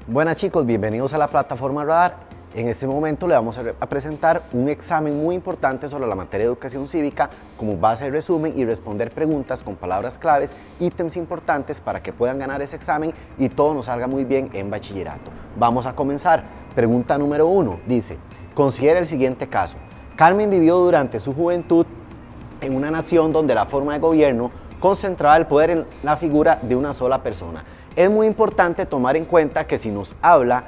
Buenas chicos, bienvenidos a la plataforma Radar. En este momento le vamos a presentar un examen muy importante sobre la materia de educación cívica como base de resumen y responder preguntas con palabras claves, ítems importantes para que puedan ganar ese examen y todo nos salga muy bien en bachillerato. Vamos a comenzar. Pregunta número 1 dice, considera el siguiente caso. Carmen vivió durante su juventud en una nación donde la forma de gobierno concentraba el poder en la figura de una sola persona. Es muy importante tomar en cuenta que si nos habla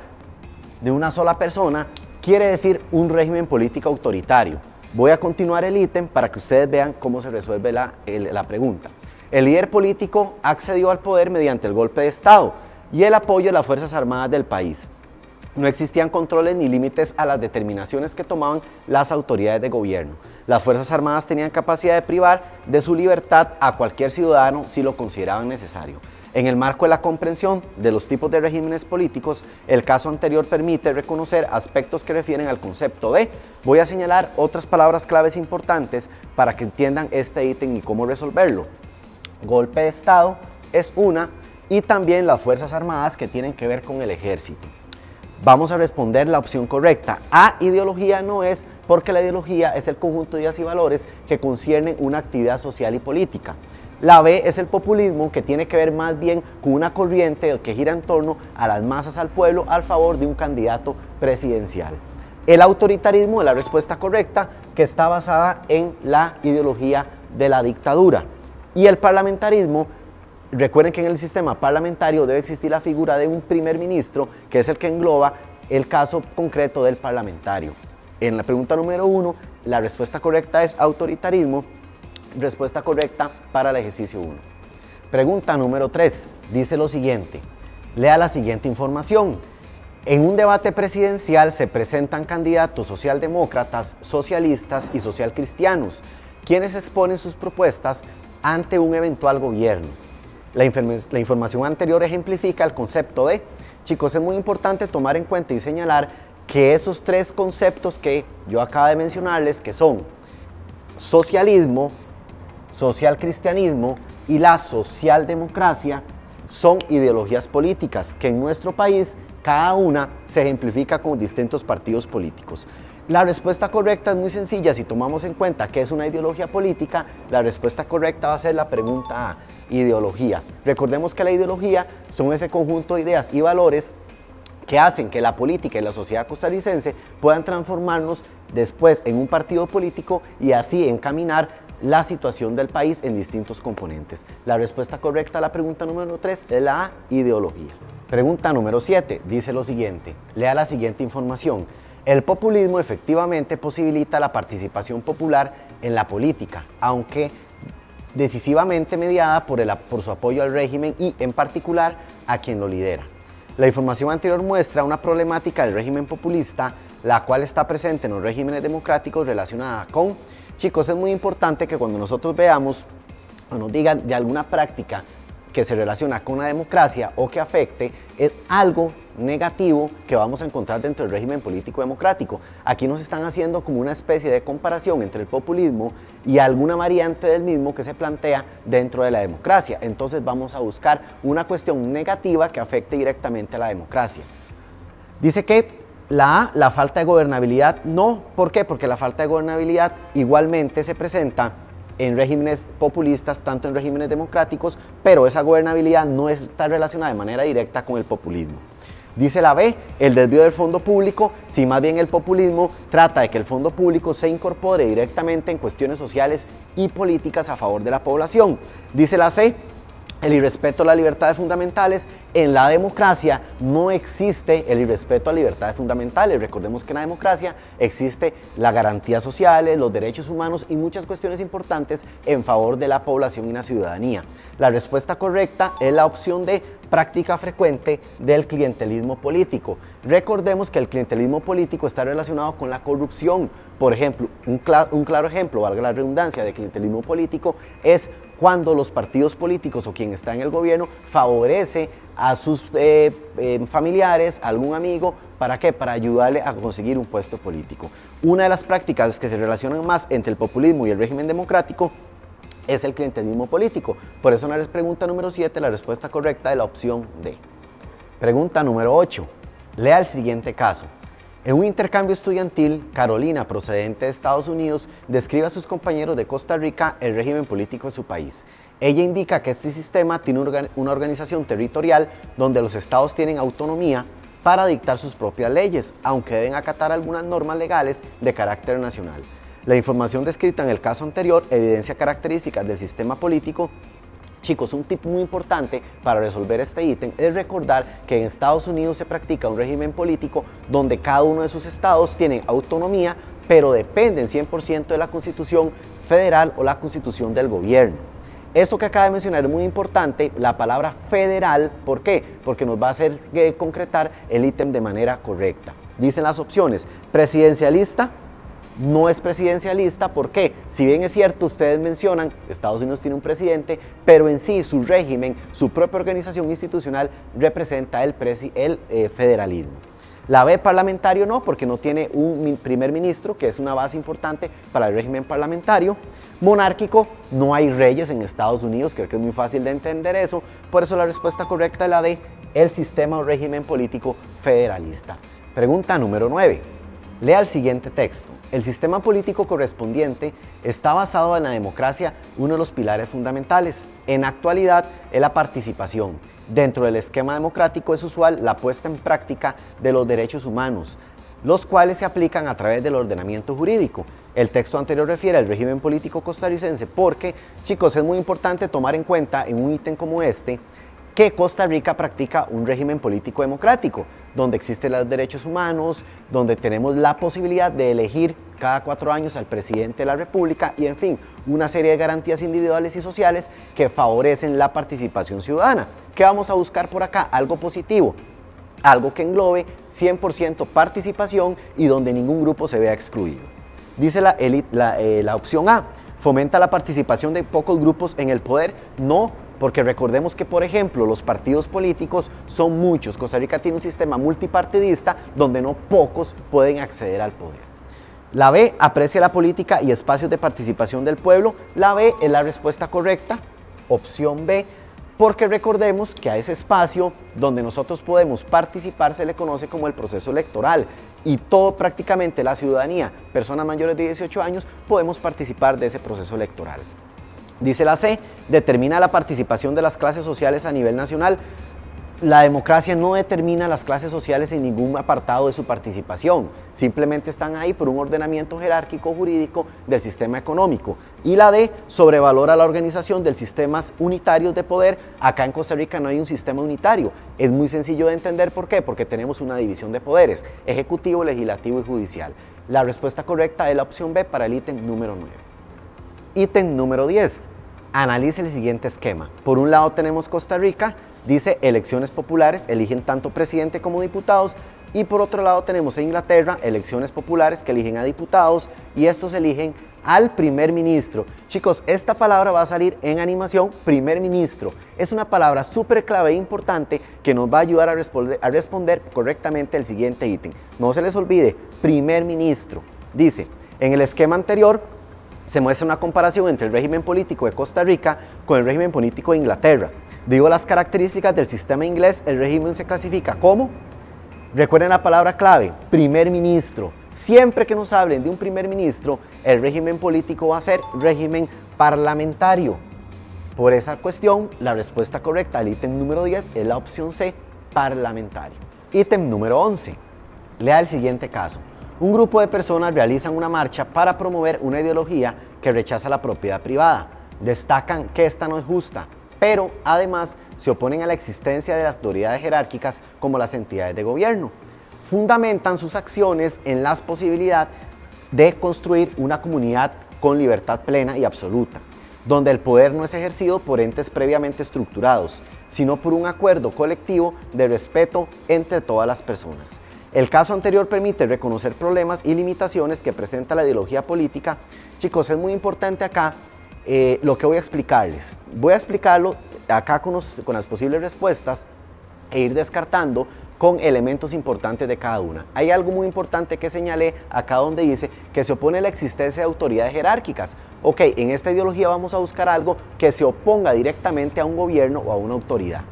de una sola persona, quiere decir un régimen político autoritario. Voy a continuar el ítem para que ustedes vean cómo se resuelve la pregunta. El líder político accedió al poder mediante el golpe de Estado y el apoyo de las Fuerzas Armadas del país. No existían controles ni límites a las determinaciones que tomaban las autoridades de gobierno. Las Fuerzas Armadas tenían capacidad de privar de su libertad a cualquier ciudadano si lo consideraban necesario. En el marco de la comprensión de los tipos de regímenes políticos, el caso anterior permite reconocer aspectos que refieren al concepto de. Voy a señalar otras palabras claves importantes para que entiendan este ítem y cómo resolverlo. Golpe de Estado es una, y también las Fuerzas Armadas que tienen que ver con el ejército. Vamos a responder la opción correcta. A, ideología no es, porque la ideología es el conjunto de ideas y valores que conciernen una actividad social y política. La B es el populismo, que tiene que ver más bien con una corriente que gira en torno a las masas, al pueblo, al favor de un candidato presidencial. El autoritarismo es la respuesta correcta, que está basada en la ideología de la dictadura. Y el parlamentarismo, recuerden que en el sistema parlamentario debe existir la figura de un primer ministro, que es el que engloba el caso concreto del parlamentario. En la pregunta número 1, la respuesta correcta es autoritarismo, respuesta correcta para el ejercicio 1. Pregunta número 3, dice lo siguiente, lea la siguiente información. En un debate presidencial se presentan candidatos socialdemócratas, socialistas y socialcristianos, quienes exponen sus propuestas ante un eventual gobierno. La información anterior ejemplifica el concepto de. Chicos, es muy importante tomar en cuenta y señalar que esos tres conceptos que yo acabo de mencionarles, que son socialismo, socialcristianismo y la socialdemocracia, son ideologías políticas que en nuestro país cada una se ejemplifica con distintos partidos políticos. La respuesta correcta es muy sencilla. Si tomamos en cuenta que es una ideología política, la respuesta correcta va a ser la pregunta A, ideología. Recordemos que la ideología son ese conjunto de ideas y valores que hacen que la política y la sociedad costarricense puedan transformarnos después en un partido político y así encaminar la situación del país en distintos componentes. La respuesta correcta a la pregunta número 3 es la A, ideología. Pregunta número 7 dice lo siguiente, lea la siguiente información. El populismo efectivamente posibilita la participación popular en la política, aunque decisivamente mediada por su apoyo al régimen y en particular a quien lo lidera. La información anterior muestra una problemática del régimen populista, la cual está presente en los regímenes democráticos relacionada con. Chicos, es muy importante que cuando nosotros veamos o nos digan de alguna práctica que se relaciona con la democracia o que afecte, es algo negativo que vamos a encontrar dentro del régimen político democrático. Aquí nos están haciendo como una especie de comparación entre el populismo y alguna variante del mismo que se plantea dentro de la democracia. Entonces vamos a buscar una cuestión negativa que afecte directamente a la democracia. Dice que la A, la falta de gobernabilidad, no. ¿Por qué? Porque la falta de gobernabilidad igualmente se presenta en regímenes populistas, tanto en regímenes democráticos, pero esa gobernabilidad no está relacionada de manera directa con el populismo. Dice la B, el desvío del fondo público, si más bien el populismo trata de que el fondo público se incorpore directamente en cuestiones sociales y políticas a favor de la población. Dice la C, el irrespeto a las libertades fundamentales. En la democracia no existe el irrespeto a las libertades fundamentales. Recordemos que en la democracia existe la garantía sociales, los derechos humanos y muchas cuestiones importantes en favor de la población y la ciudadanía. La respuesta correcta es la opción de práctica frecuente del clientelismo político. Recordemos que el clientelismo político está relacionado con la corrupción. Por ejemplo, un claro ejemplo, valga la redundancia, de clientelismo político es cuando los partidos políticos o quien está en el gobierno favorece a sus familiares, a algún amigo, ¿para qué? Para ayudarle a conseguir un puesto político. Una de las prácticas que se relacionan más entre el populismo y el régimen democrático es el clientelismo político. Por eso en la pregunta número 7, la respuesta correcta es la opción D. Pregunta número 8. Lea el siguiente caso. En un intercambio estudiantil, Carolina, procedente de Estados Unidos, describe a sus compañeros de Costa Rica el régimen político de su país. Ella indica que este sistema tiene una organización territorial donde los estados tienen autonomía para dictar sus propias leyes, aunque deben acatar algunas normas legales de carácter nacional. La información descrita en el caso anterior evidencia características del sistema político. Chicos, un tip muy importante para resolver este ítem es recordar que en Estados Unidos se practica un régimen político donde cada uno de sus estados tiene autonomía, pero dependen 100% de la Constitución federal o la Constitución del gobierno. Esto que acaba de mencionar es muy importante, la palabra federal, ¿por qué? Porque nos va a hacer concretar el ítem de manera correcta. Dicen las opciones, presidencialista. No es presidencialista, ¿por qué? Si bien es cierto, ustedes mencionan, Estados Unidos tiene un presidente, pero en sí su régimen, su propia organización institucional representa el federalismo. La B, parlamentario, no, porque no tiene un primer ministro, que es una base importante para el régimen parlamentario. Monárquico, no hay reyes en Estados Unidos, creo que es muy fácil de entender eso, por eso la respuesta correcta es la D, el sistema o régimen político federalista. Pregunta número 9. Lea el siguiente texto. El sistema político correspondiente está basado en la democracia, uno de los pilares fundamentales. En la actualidad es la participación. Dentro del esquema democrático es usual la puesta en práctica de los derechos humanos, los cuales se aplican a través del ordenamiento jurídico. El texto anterior refiere al régimen político costarricense porque, chicos, es muy importante tomar en cuenta en un ítem como este que Costa Rica practica un régimen político democrático, donde existen los derechos humanos, donde tenemos la posibilidad de elegir cada 4 años al presidente de la República y, en fin, una serie de garantías individuales y sociales que favorecen la participación ciudadana. ¿Qué vamos a buscar por acá? Algo positivo, algo que englobe 100% participación y donde ningún grupo se vea excluido. Dice la opción A, fomenta la participación de pocos grupos en el poder. No, porque recordemos que, por ejemplo, los partidos políticos son muchos. Costa Rica tiene un sistema multipartidista donde no pocos pueden acceder al poder. La B, aprecia la política y espacios de participación del pueblo. La B es la respuesta correcta, opción B, porque recordemos que a ese espacio donde nosotros podemos participar se le conoce como el proceso electoral y todo prácticamente la ciudadanía, personas mayores de 18 años, podemos participar de ese proceso electoral. Dice la C, determina la participación de las clases sociales a nivel nacional. La democracia no determina las clases sociales en ningún apartado de su participación, simplemente están ahí por un ordenamiento jerárquico jurídico del sistema económico. Y la D, sobrevalora la organización de sistemas unitarios de poder. Acá en Costa Rica no hay un sistema unitario, es muy sencillo de entender por qué, porque tenemos una división de poderes, ejecutivo, legislativo y judicial. La respuesta correcta es la opción B para el ítem número 9. Ítem número 10. Analice el siguiente esquema. Por un lado tenemos Costa Rica, dice elecciones populares, eligen tanto presidente como diputados, y por otro lado tenemos a Inglaterra, elecciones populares que eligen a diputados y estos eligen al primer ministro. Chicos, esta palabra va a salir en animación, primer ministro. Es una palabra súper clave e importante que nos va a ayudar a responder correctamente el siguiente ítem. No se les olvide, primer ministro. Dice, en el esquema anterior se muestra una comparación entre el régimen político de Costa Rica con el régimen político de Inglaterra. Digo las características del sistema inglés, el régimen se clasifica como, recuerden la palabra clave, primer ministro. Siempre que nos hablen de un primer ministro, el régimen político va a ser régimen parlamentario. Por esa cuestión, la respuesta correcta al ítem número 10 es la opción C, parlamentario. Ítem número 11. Lea el siguiente caso. Un grupo de personas realizan una marcha para promover una ideología que rechaza la propiedad privada. Destacan que esta no es justa, pero además se oponen a la existencia de autoridades jerárquicas como las entidades de gobierno. Fundamentan sus acciones en la posibilidad de construir una comunidad con libertad plena y absoluta, donde el poder no es ejercido por entes previamente estructurados, sino por un acuerdo colectivo de respeto entre todas las personas. El caso anterior permite reconocer problemas y limitaciones que presenta la ideología política. Chicos, es muy importante acá lo que voy a explicarles. Voy a explicarlo acá con las posibles respuestas e ir descartando con elementos importantes de cada una. Hay algo muy importante que señalé acá donde dice que se opone a la existencia de autoridades jerárquicas. Ok, en esta ideología vamos a buscar algo que se oponga directamente a un gobierno o a una autoridad.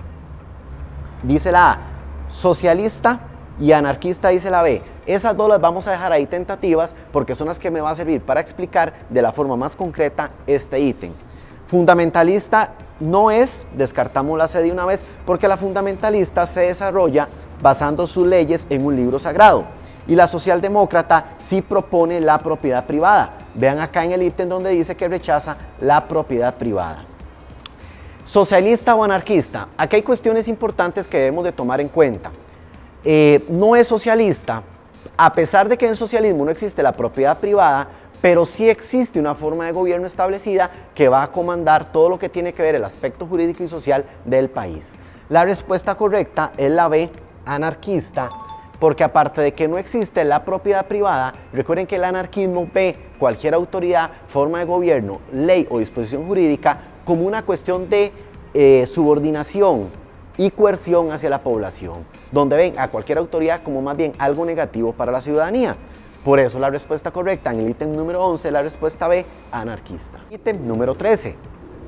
Dice la A, Socialista y anarquista, dice la B. Esas dos las vamos a dejar ahí tentativas porque son las que me va a servir para explicar de la forma más concreta este ítem. Fundamentalista no es, descartamos la C de una vez, porque la fundamentalista se desarrolla basando sus leyes en un libro sagrado. Y la socialdemócrata sí propone la propiedad privada. Vean acá en el ítem donde dice que rechaza la propiedad privada. Socialista o anarquista, aquí hay cuestiones importantes que debemos de tomar en cuenta. No es socialista, a pesar de que en el socialismo no existe la propiedad privada, pero sí existe una forma de gobierno establecida que va a comandar todo lo que tiene que ver el aspecto jurídico y social del país. La respuesta correcta es la B, anarquista, porque aparte de que no existe la propiedad privada, recuerden que el anarquismo ve cualquier autoridad, forma de gobierno, ley o disposición jurídica como una cuestión de subordinación y coerción hacia la población, donde ven a cualquier autoridad como más bien algo negativo para la ciudadanía. Por eso la respuesta correcta en el ítem número 11 es la respuesta B, anarquista. Ítem número 13.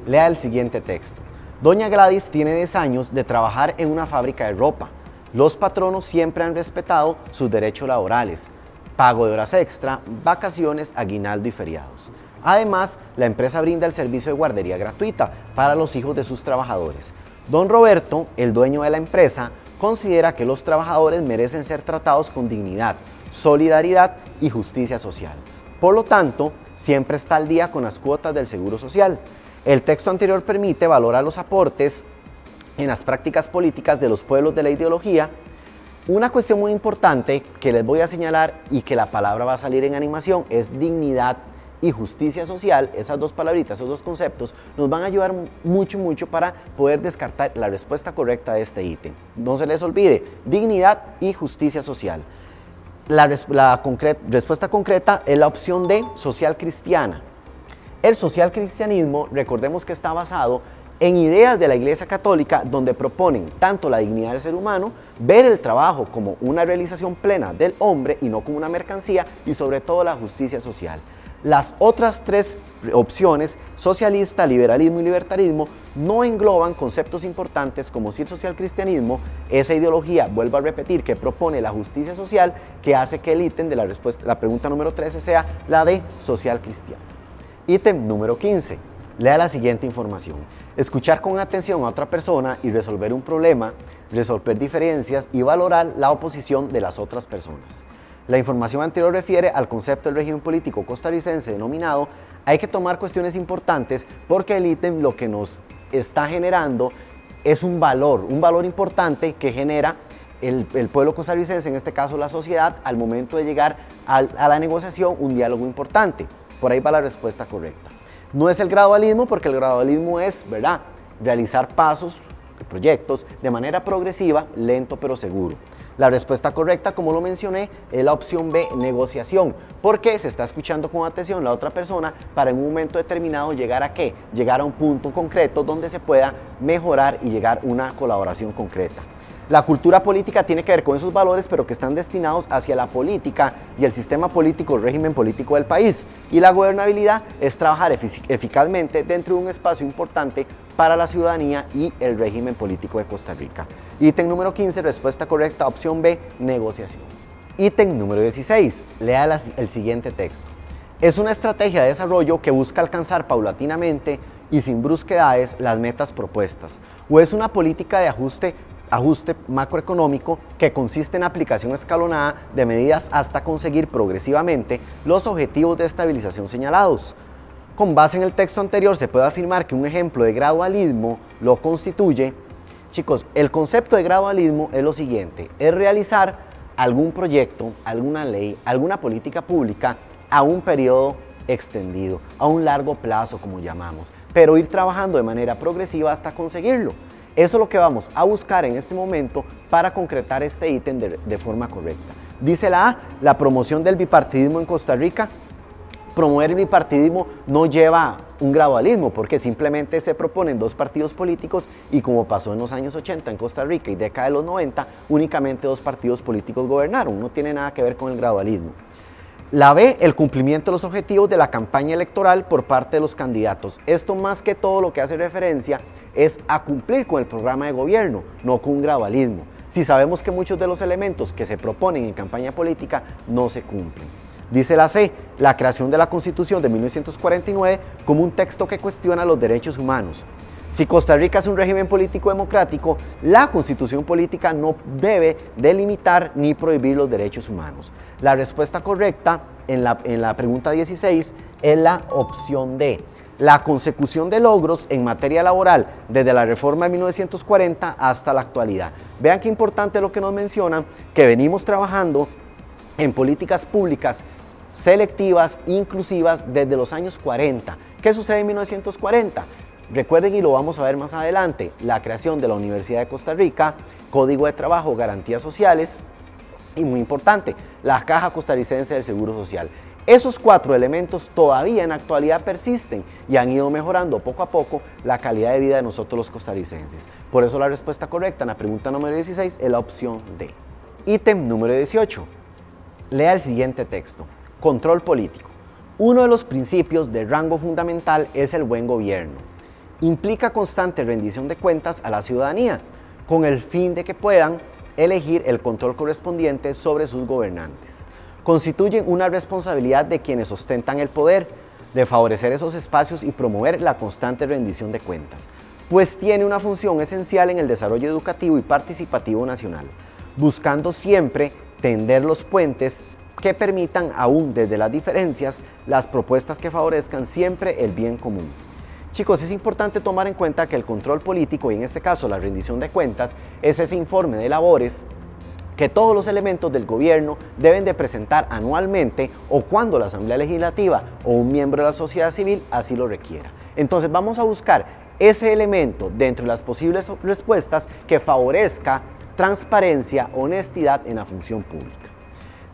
Lea el siguiente texto. Doña Gladys tiene 10 años de trabajar en una fábrica de ropa. Los patronos siempre han respetado sus derechos laborales, pago de horas extra, vacaciones, aguinaldo y feriados. Además, la empresa brinda el servicio de guardería gratuita para los hijos de sus trabajadores. Don Roberto, el dueño de la empresa, considera que los trabajadores merecen ser tratados con dignidad, solidaridad y justicia social. Por lo tanto, siempre está al día con las cuotas del Seguro Social. El texto anterior permite valorar los aportes en las prácticas políticas de los pueblos de la ideología. Una cuestión muy importante que les voy a señalar y que la palabra va a salir en animación es dignidad y justicia social. Esas dos palabritas, esos dos conceptos nos van a ayudar mucho para poder descartar la respuesta correcta de este ítem. No se les olvide, dignidad y justicia social. La respuesta concreta es la opción D, social cristiana. El social cristianismo, recordemos que está basado en ideas de la Iglesia Católica donde proponen tanto la dignidad del ser humano, ver el trabajo como una realización plena del hombre y no como una mercancía, y sobre todo la justicia social. Las otras tres opciones, socialista, liberalismo y libertarismo, no engloban conceptos importantes como si el social cristianismo, esa ideología, vuelvo a repetir, que propone la justicia social, que hace que el ítem de la pregunta número 13 sea la de social cristiano. Ítem número 15. Lea la siguiente información. Escuchar con atención a otra persona y resolver un problema, resolver diferencias y valorar la oposición de las otras personas. La información anterior refiere al concepto del régimen político costarricense denominado. Hay que tomar cuestiones importantes porque el ítem lo que nos está generando es un valor importante que genera el pueblo costarricense, en este caso la sociedad, al momento de llegar a la negociación, un diálogo importante. Por ahí va la respuesta correcta. No es el gradualismo, porque el gradualismo es, ¿verdad?, realizar pasos, proyectos de manera progresiva, lento pero seguro. La respuesta correcta, como lo mencioné, es la opción B, negociación, porque se está escuchando con atención la otra persona para en un momento determinado llegar a ¿qué? Llegar a un punto concreto donde se pueda mejorar y llegar a una colaboración concreta. La cultura política tiene que ver con esos valores, pero que están destinados hacia la política y el sistema político, el régimen político del país. Y la gobernabilidad es trabajar eficazmente dentro de un espacio importante para la ciudadanía y el régimen político de Costa Rica. Ítem número 15, respuesta correcta, opción B, negociación. Ítem número 16, lea el siguiente texto. Es una estrategia de desarrollo que busca alcanzar paulatinamente y sin brusquedades las metas propuestas, o es una política de ajuste macroeconómico que consiste en aplicación escalonada de medidas hasta conseguir progresivamente los objetivos de estabilización señalados. Con base en el texto anterior se puede afirmar que un ejemplo de gradualismo lo constituye. Chicos, el concepto de gradualismo es lo siguiente: es realizar algún proyecto, alguna ley, alguna política pública a un periodo extendido, a un largo plazo como llamamos, pero ir trabajando de manera progresiva hasta conseguirlo. Eso es lo que vamos a buscar en este momento para concretar este ítem de forma correcta. Dice la A, la promoción del bipartidismo en Costa Rica. Promover el bipartidismo no lleva un gradualismo, porque simplemente se proponen dos partidos políticos y, como pasó en los años 80 en Costa Rica y década de los 90, únicamente dos partidos políticos gobernaron. No tiene nada que ver con el gradualismo. La B, el cumplimiento de los objetivos de la campaña electoral por parte de los candidatos. Esto, más que todo, lo que hace referencia es a cumplir con el programa de gobierno, no con un gradualismo. si sabemos que muchos de los elementos que se proponen en campaña política no se cumplen? Dice la C, la creación de la Constitución de 1949 como un texto que cuestiona los derechos humanos. Si Costa Rica es un régimen político democrático, la Constitución política no debe delimitar ni prohibir los derechos humanos. La respuesta correcta en la pregunta 16 es la opción D. La consecución de logros en materia laboral desde la reforma de 1940 hasta la actualidad. Vean qué importante lo que nos mencionan, que venimos trabajando en políticas públicas selectivas, inclusivas, desde los años 40. ¿Qué sucede en 1940? Recuerden, y lo vamos a ver más adelante, la creación de la Universidad de Costa Rica, Código de Trabajo, Garantías Sociales y, muy importante, la Caja Costarricense del Seguro Social. Esos 4 elementos todavía en la actualidad persisten y han ido mejorando poco a poco la calidad de vida de nosotros los costarricenses. Por eso la respuesta correcta en la pregunta número 16 es la opción D. Ítem número 18. Lea el siguiente texto. Control político. Uno de los principios de rango fundamental es el buen gobierno. Implica constante rendición de cuentas a la ciudadanía, con el fin de que puedan elegir el control correspondiente sobre sus gobernantes. Constituyen una responsabilidad de quienes ostentan el poder, de favorecer esos espacios y promover la constante rendición de cuentas, pues tiene una función esencial en el desarrollo educativo y participativo nacional, buscando siempre tender los puentes que permitan, aún desde las diferencias, las propuestas que favorezcan siempre el bien común. Chicos, es importante tomar en cuenta que el control político, y en este caso la rendición de cuentas, es ese informe de labores que todos los elementos del gobierno deben de presentar anualmente o cuando la Asamblea Legislativa o un miembro de la sociedad civil así lo requiera. Entonces vamos a buscar ese elemento dentro de las posibles respuestas que favorezca transparencia, honestidad en la función pública.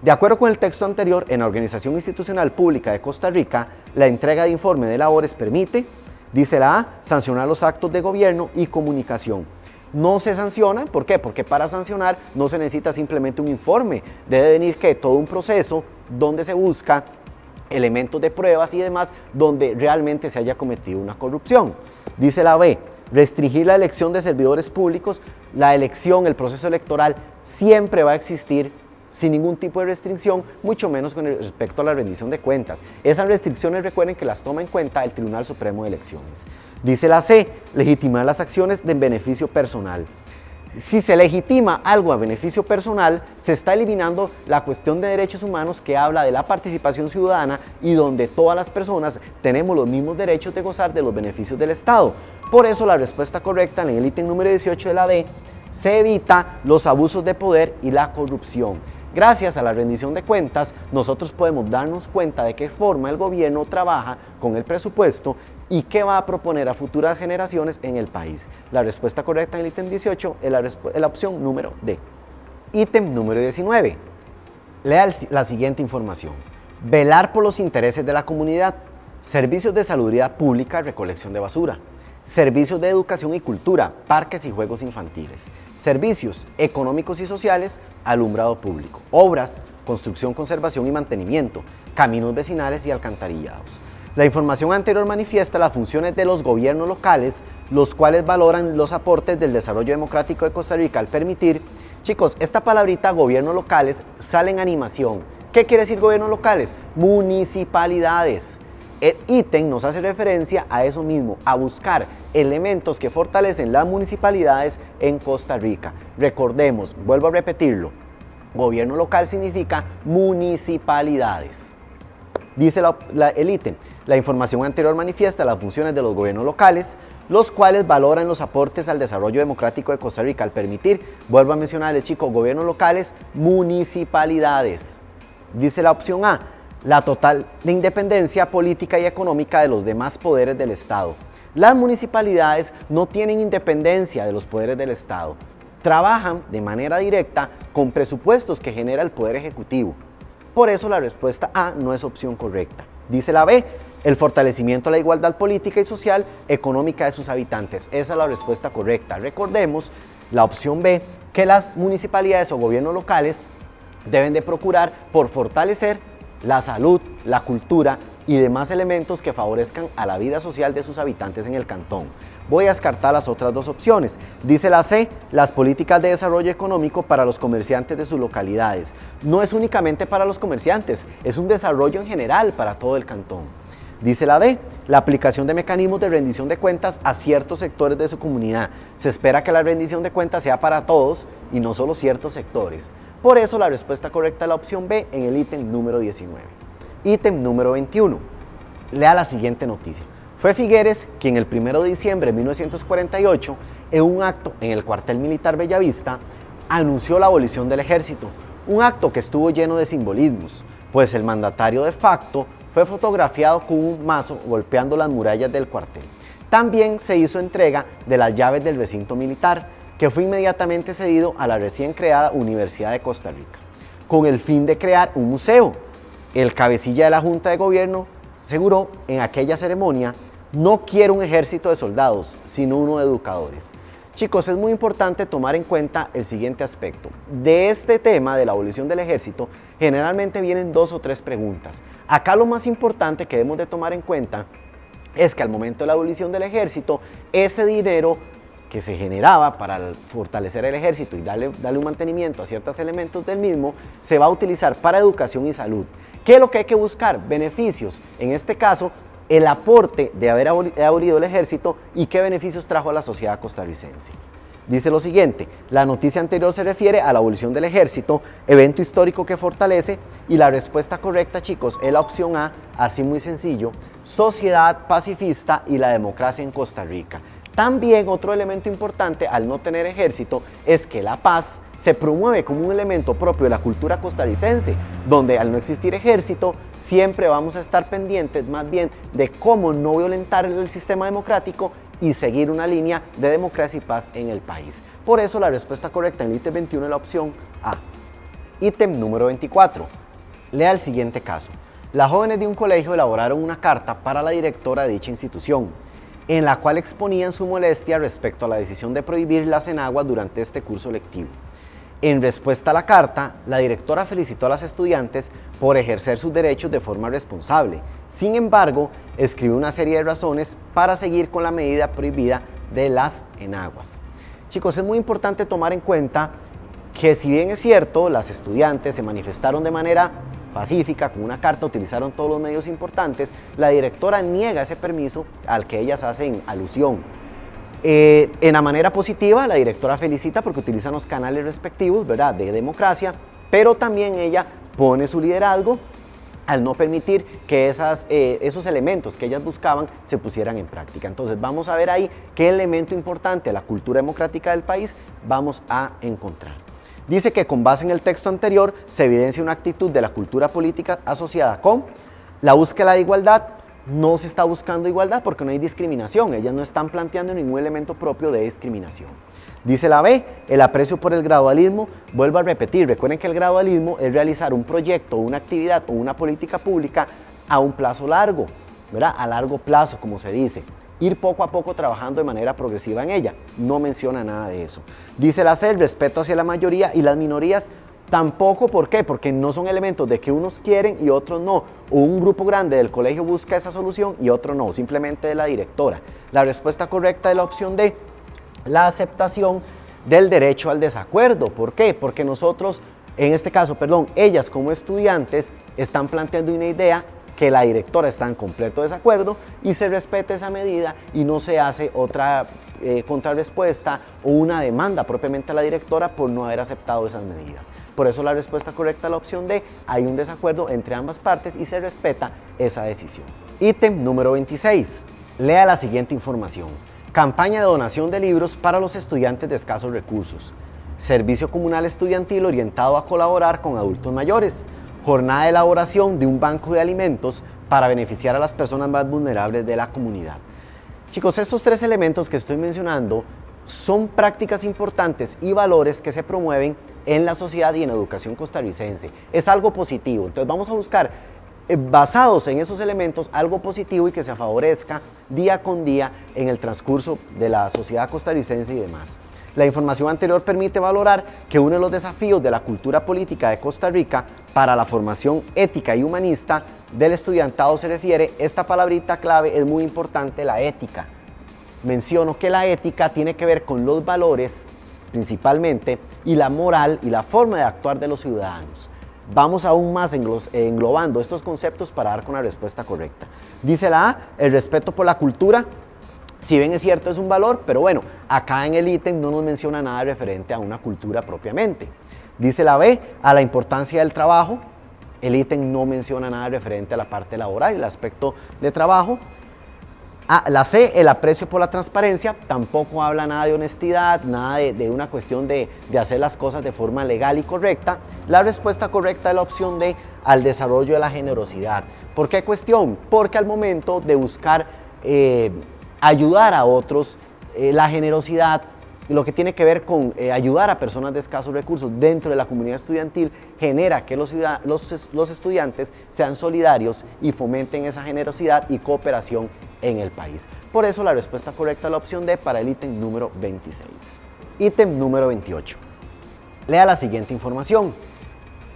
De acuerdo con el texto anterior, en la Organización Institucional Pública de Costa Rica, la entrega de informe de labores permite, dice la A, sancionar los actos de gobierno y comunicación. No se sanciona, ¿por qué? Porque para sancionar no se necesita simplemente un informe, debe venir ¿qué? Todo un proceso donde se busca elementos de pruebas y demás, donde realmente se haya cometido una corrupción. Dice la B, restringir la elección de servidores públicos, la elección, el proceso electoral siempre va a existir sin ningún tipo de restricción, mucho menos con respecto a la rendición de cuentas. Esas restricciones recuerden que las toma en cuenta el Tribunal Supremo de Elecciones. Dice la C, legitimar las acciones de beneficio personal. Si se legitima algo a beneficio personal, se está eliminando la cuestión de derechos humanos que habla de la participación ciudadana y donde todas las personas tenemos los mismos derechos de gozar de los beneficios del Estado. Por eso la respuesta correcta en el ítem número 18 de la D, se evita los abusos de poder y la corrupción. Gracias a la rendición de cuentas, nosotros podemos darnos cuenta de qué forma el gobierno trabaja con el presupuesto y qué va a proponer a futuras generaciones en el país. La respuesta correcta en el ítem 18 es la opción número D. Ítem número 19. Lea la siguiente información. Velar por los intereses de la comunidad. Servicios de salubridad pública, recolección de basura. Servicios de educación y cultura, parques y juegos infantiles. Servicios económicos y sociales, alumbrado público. Obras, construcción, conservación y mantenimiento, caminos vecinales y alcantarillados. La información anterior manifiesta las funciones de los gobiernos locales, los cuales valoran los aportes del desarrollo democrático de Costa Rica al permitir, chicos, esta palabrita gobiernos locales sale en animación. ¿Qué quiere decir gobiernos locales? Municipalidades. El ítem nos hace referencia a eso mismo, a buscar elementos que fortalecen las municipalidades en Costa Rica. Recordemos, vuelvo a repetirlo, gobierno local significa municipalidades. Dice el ítem, la información anterior manifiesta las funciones de los gobiernos locales, los cuales valoran los aportes al desarrollo democrático de Costa Rica al permitir, vuelvo a mencionarles chicos, gobiernos locales, municipalidades. Dice la opción A, la total de independencia política y económica de los demás poderes del Estado. Las municipalidades no tienen independencia de los poderes del Estado. Trabajan de manera directa con presupuestos que genera el Poder Ejecutivo. Por eso la respuesta A no es opción correcta. Dice la B, el fortalecimiento de la igualdad política y social económica de sus habitantes. Esa es la respuesta correcta. Recordemos, la opción B, que las municipalidades o gobiernos locales deben de procurar por fortalecer la salud, la cultura y demás elementos que favorezcan a la vida social de sus habitantes en el cantón. Voy a descartar las otras dos opciones. Dice la C, las políticas de desarrollo económico para los comerciantes de sus localidades. No es únicamente para los comerciantes, es un desarrollo en general para todo el cantón. Dice la D, la aplicación de mecanismos de rendición de cuentas a ciertos sectores de su comunidad. Se espera que la rendición de cuentas sea para todos y no solo ciertos sectores. Por eso la respuesta correcta es la opción B en el ítem número 19. Ítem número 21. Lea la siguiente noticia. Fue Figueres quien el 1 de diciembre de 1948, en un acto en el cuartel militar Bellavista, anunció la abolición del ejército. Un acto que estuvo lleno de simbolismos, pues el mandatario de facto fue fotografiado con un mazo golpeando las murallas del cuartel. También se hizo entrega de las llaves del recinto militar, que fue inmediatamente cedido a la recién creada Universidad de Costa Rica, con el fin de crear un museo. El cabecilla de la Junta de Gobierno aseguró en aquella ceremonia: no quiero un ejército de soldados, sino uno de educadores. Chicos, es muy importante tomar en cuenta el siguiente aspecto. De este tema de la abolición del ejército, generalmente vienen 2 o 3 preguntas. Acá lo más importante que debemos de tomar en cuenta es que al momento de la abolición del ejército, ese dinero que se generaba para fortalecer el ejército y darle un mantenimiento a ciertos elementos del mismo, se va a utilizar para educación y salud. ¿Qué es lo que hay que buscar? Beneficios. En este caso, el aporte de haber abolido el ejército y qué beneficios trajo a la sociedad costarricense. Dice lo siguiente: la noticia anterior se refiere a la abolición del ejército, evento histórico que fortalece, y la respuesta correcta, chicos, es la opción A, así muy sencillo: sociedad pacifista y la democracia en Costa Rica. También otro elemento importante al no tener ejército es que la paz se promueve como un elemento propio de la cultura costarricense, donde al no existir ejército siempre vamos a estar pendientes más bien de cómo no violentar el sistema democrático y seguir una línea de democracia y paz en el país. Por eso la respuesta correcta en el ítem 21 es la opción A. Ítem número 24. Lea el siguiente caso. Las jóvenes de un colegio elaboraron una carta para la directora de dicha institución, en la cual exponían su molestia respecto a la decisión de prohibir las enaguas durante este curso lectivo. En respuesta a la carta, la directora felicitó a las estudiantes por ejercer sus derechos de forma responsable. Sin embargo, escribió una serie de razones para seguir con la medida prohibida de las enaguas. Chicos, es muy importante tomar en cuenta que, si bien es cierto, las estudiantes se manifestaron de manera pacífica, con una carta, utilizaron todos los medios importantes, la directora niega ese permiso al que ellas hacen alusión. En la manera positiva, la directora felicita porque utilizan los canales respectivos, ¿verdad?, de democracia, pero también ella pone su liderazgo al no permitir que esos elementos que ellas buscaban se pusieran en práctica. Entonces vamos a ver ahí qué elemento importante de la cultura democrática del país vamos a encontrar. Dice que con base en el texto anterior se evidencia una actitud de la cultura política asociada con la búsqueda de igualdad. No se está buscando igualdad porque no hay discriminación, ellas no están planteando ningún elemento propio de discriminación. Dice la B, el aprecio por el gradualismo. Vuelvo a repetir, recuerden que el gradualismo es realizar un proyecto, una actividad o una política pública a un plazo largo, ¿verdad?, a largo plazo, como se dice. Ir poco a poco trabajando de manera progresiva en ella. No menciona nada de eso. Dice la C, el respeto hacia la mayoría y las minorías. Tampoco, ¿por qué? Porque no son elementos de que unos quieren y otros no, o un grupo grande del colegio busca esa solución y otro no, simplemente de la directora. La respuesta correcta es la opción D, la aceptación del derecho al desacuerdo. ¿Por qué? Porque nosotros, en este caso, ellas como estudiantes están planteando una idea que la directora está en completo desacuerdo y se respeta esa medida y no se hace otra contrarrespuesta o una demanda propiamente a la directora por no haber aceptado esas medidas. Por eso la respuesta correcta es la opción D, hay un desacuerdo entre ambas partes y se respeta esa decisión. Ítem número 26. Lea la siguiente información. Campaña de donación de libros para los estudiantes de escasos recursos. Servicio comunal estudiantil orientado a colaborar con adultos mayores. Jornada de elaboración de un banco de alimentos para beneficiar a las personas más vulnerables de la comunidad. Chicos, estos 3 elementos que estoy mencionando son prácticas importantes y valores que se promueven en la sociedad y en la educación costarricense. Es algo positivo, entonces vamos a buscar, basados en esos elementos, algo positivo y que se favorezca día con día en el transcurso de la sociedad costarricense y demás. La información anterior permite valorar que uno de los desafíos de la cultura política de Costa Rica para la formación ética y humanista del estudiantado se refiere, esta palabrita clave es muy importante, la ética. menciono que la ética tiene que ver con los valores principalmente y la moral y la forma de actuar de los ciudadanos. Vamos aún más englobando estos conceptos para dar con la respuesta correcta. Dice la A, el respeto por la cultura. Si bien es cierto, es un valor, pero bueno, acá en el ítem no nos menciona nada referente a una cultura propiamente. Dice la B, a la importancia del trabajo. El ítem no menciona nada referente a la parte laboral, el aspecto de trabajo. La C, el aprecio por la transparencia, tampoco habla nada de honestidad, nada de una cuestión de hacer las cosas de forma legal y correcta. La respuesta correcta es la opción D, al desarrollo de la generosidad. ¿Por qué cuestión? Porque al momento de buscar ayudar a otros, la generosidad, lo que tiene que ver con ayudar a personas de escasos recursos dentro de la comunidad estudiantil, genera que los estudiantes sean solidarios y fomenten esa generosidad y cooperación en el país. Por eso la respuesta correcta es la opción D para el ítem número 26. Ítem número 28. Lea la siguiente información.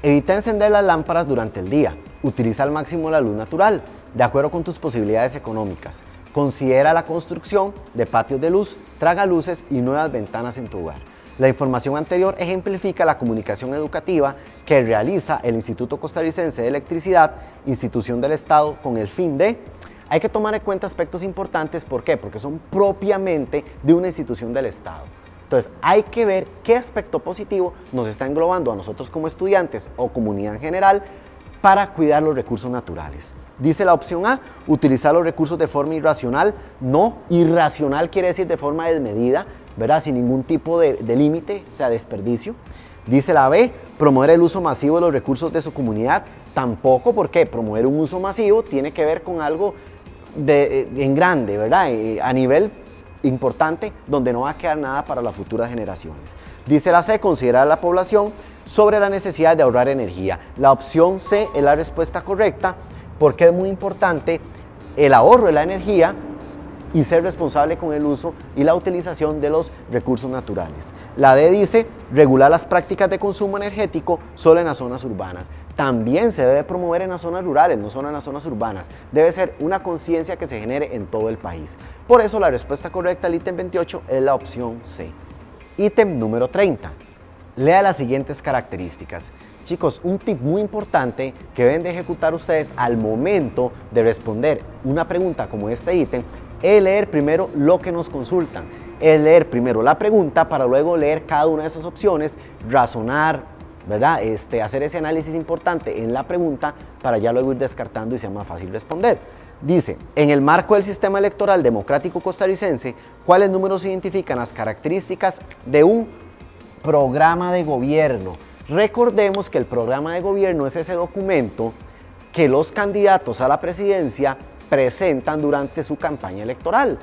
Evita encender las lámparas durante el día. Utiliza al máximo la luz natural, de acuerdo con tus posibilidades económicas. Considera la construcción de patios de luz, tragaluces y nuevas ventanas en tu hogar. La información anterior ejemplifica la comunicación educativa que realiza el Instituto Costarricense de Electricidad, institución del Estado, con el fin de... Hay que tomar en cuenta aspectos importantes, ¿por qué? Porque son propiamente de una institución del Estado. Entonces, hay que ver qué aspecto positivo nos está englobando a nosotros como estudiantes o comunidad en general para cuidar los recursos naturales. Dice la opción A, utilizar los recursos de forma irracional. No, irracional quiere decir de forma desmedida, ¿verdad? Sin ningún tipo de límite, o sea, desperdicio. Dice la B, promover el uso masivo de los recursos de su comunidad. Tampoco, porque promover un uso masivo tiene que ver con algo en grande, ¿verdad? A nivel importante, donde no va a quedar nada para las futuras generaciones. Dice la C, considerar a la población sobre la necesidad de ahorrar energía. La opción C es la respuesta correcta, porque es muy importante el ahorro de la energía y ser responsable con el uso y la utilización de los recursos naturales. La D dice, regular las prácticas de consumo energético solo en las zonas urbanas. También se debe promover en las zonas rurales, no solo en las zonas urbanas. Debe ser una conciencia que se genere en todo el país. Por eso la respuesta correcta al ítem 28 es la opción C. Ítem número 30. Lea las siguientes características. Chicos, un tip muy importante que deben de ejecutar ustedes al momento de responder una pregunta como este ítem es leer primero lo que nos consultan. Es leer primero la pregunta para luego leer cada una de esas opciones, razonar, ¿verdad? Hacer ese análisis importante en la pregunta para ya luego ir descartando y sea más fácil responder. Dice, en el marco del sistema electoral democrático costarricense, ¿cuáles números identifican las características de un programa de gobierno? Recordemos que el programa de gobierno es ese documento que los candidatos a la presidencia presentan durante su campaña electoral.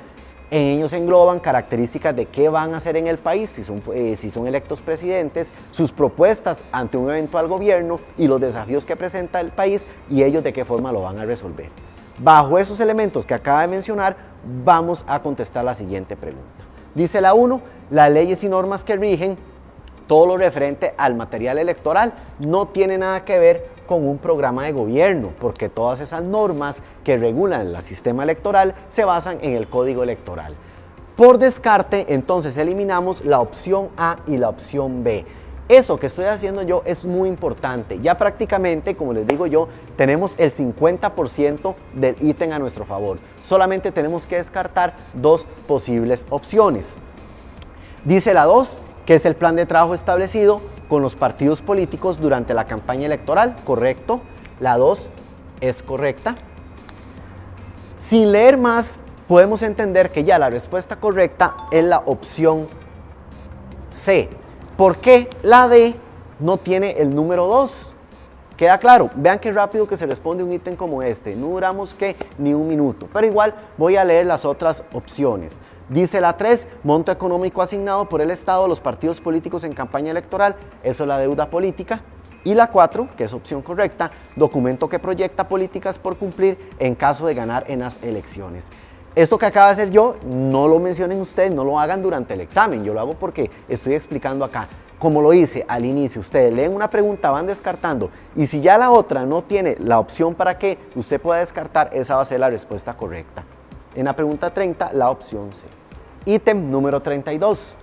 En ellos se engloban características de qué van a hacer en el país, si son electos presidentes, sus propuestas ante un eventual gobierno y los desafíos que presenta el país y ellos de qué forma lo van a resolver. Bajo esos elementos que acaba de mencionar, vamos a contestar la siguiente pregunta. Dice la 1, las leyes y normas que rigen todo lo referente al material electoral no tiene nada que ver con un programa de gobierno, porque todas esas normas que regulan el sistema electoral se basan en el código electoral. Por descarte, entonces eliminamos la opción A y la opción B. Eso que estoy haciendo yo es muy importante. Ya prácticamente, como les digo yo, tenemos el 50% del ítem a nuestro favor. Solamente tenemos que descartar dos posibles opciones. Dice la 2, que es el plan de trabajo establecido con los partidos políticos durante la campaña electoral, correcto. La 2 es correcta. Sin leer más, podemos entender que ya la respuesta correcta es la opción C. ¿Por qué la D no tiene el número 2? ¿Queda claro? Vean qué rápido que se responde un ítem como este. No duramos que ni un minuto, pero igual voy a leer las otras opciones. Dice la 3, monto económico asignado por el Estado a los partidos políticos en campaña electoral, eso es la deuda política. Y la 4, que es opción correcta, documento que proyecta políticas por cumplir en caso de ganar en las elecciones. Esto que acaba de hacer yo, no lo mencionen ustedes, no lo hagan durante el examen, yo lo hago porque estoy explicando acá. Como lo hice al inicio, ustedes leen una pregunta, van descartando, y si ya la otra no tiene la opción para que usted pueda descartar, esa va a ser la respuesta correcta. En la pregunta 30, la opción C. Ítem número 32.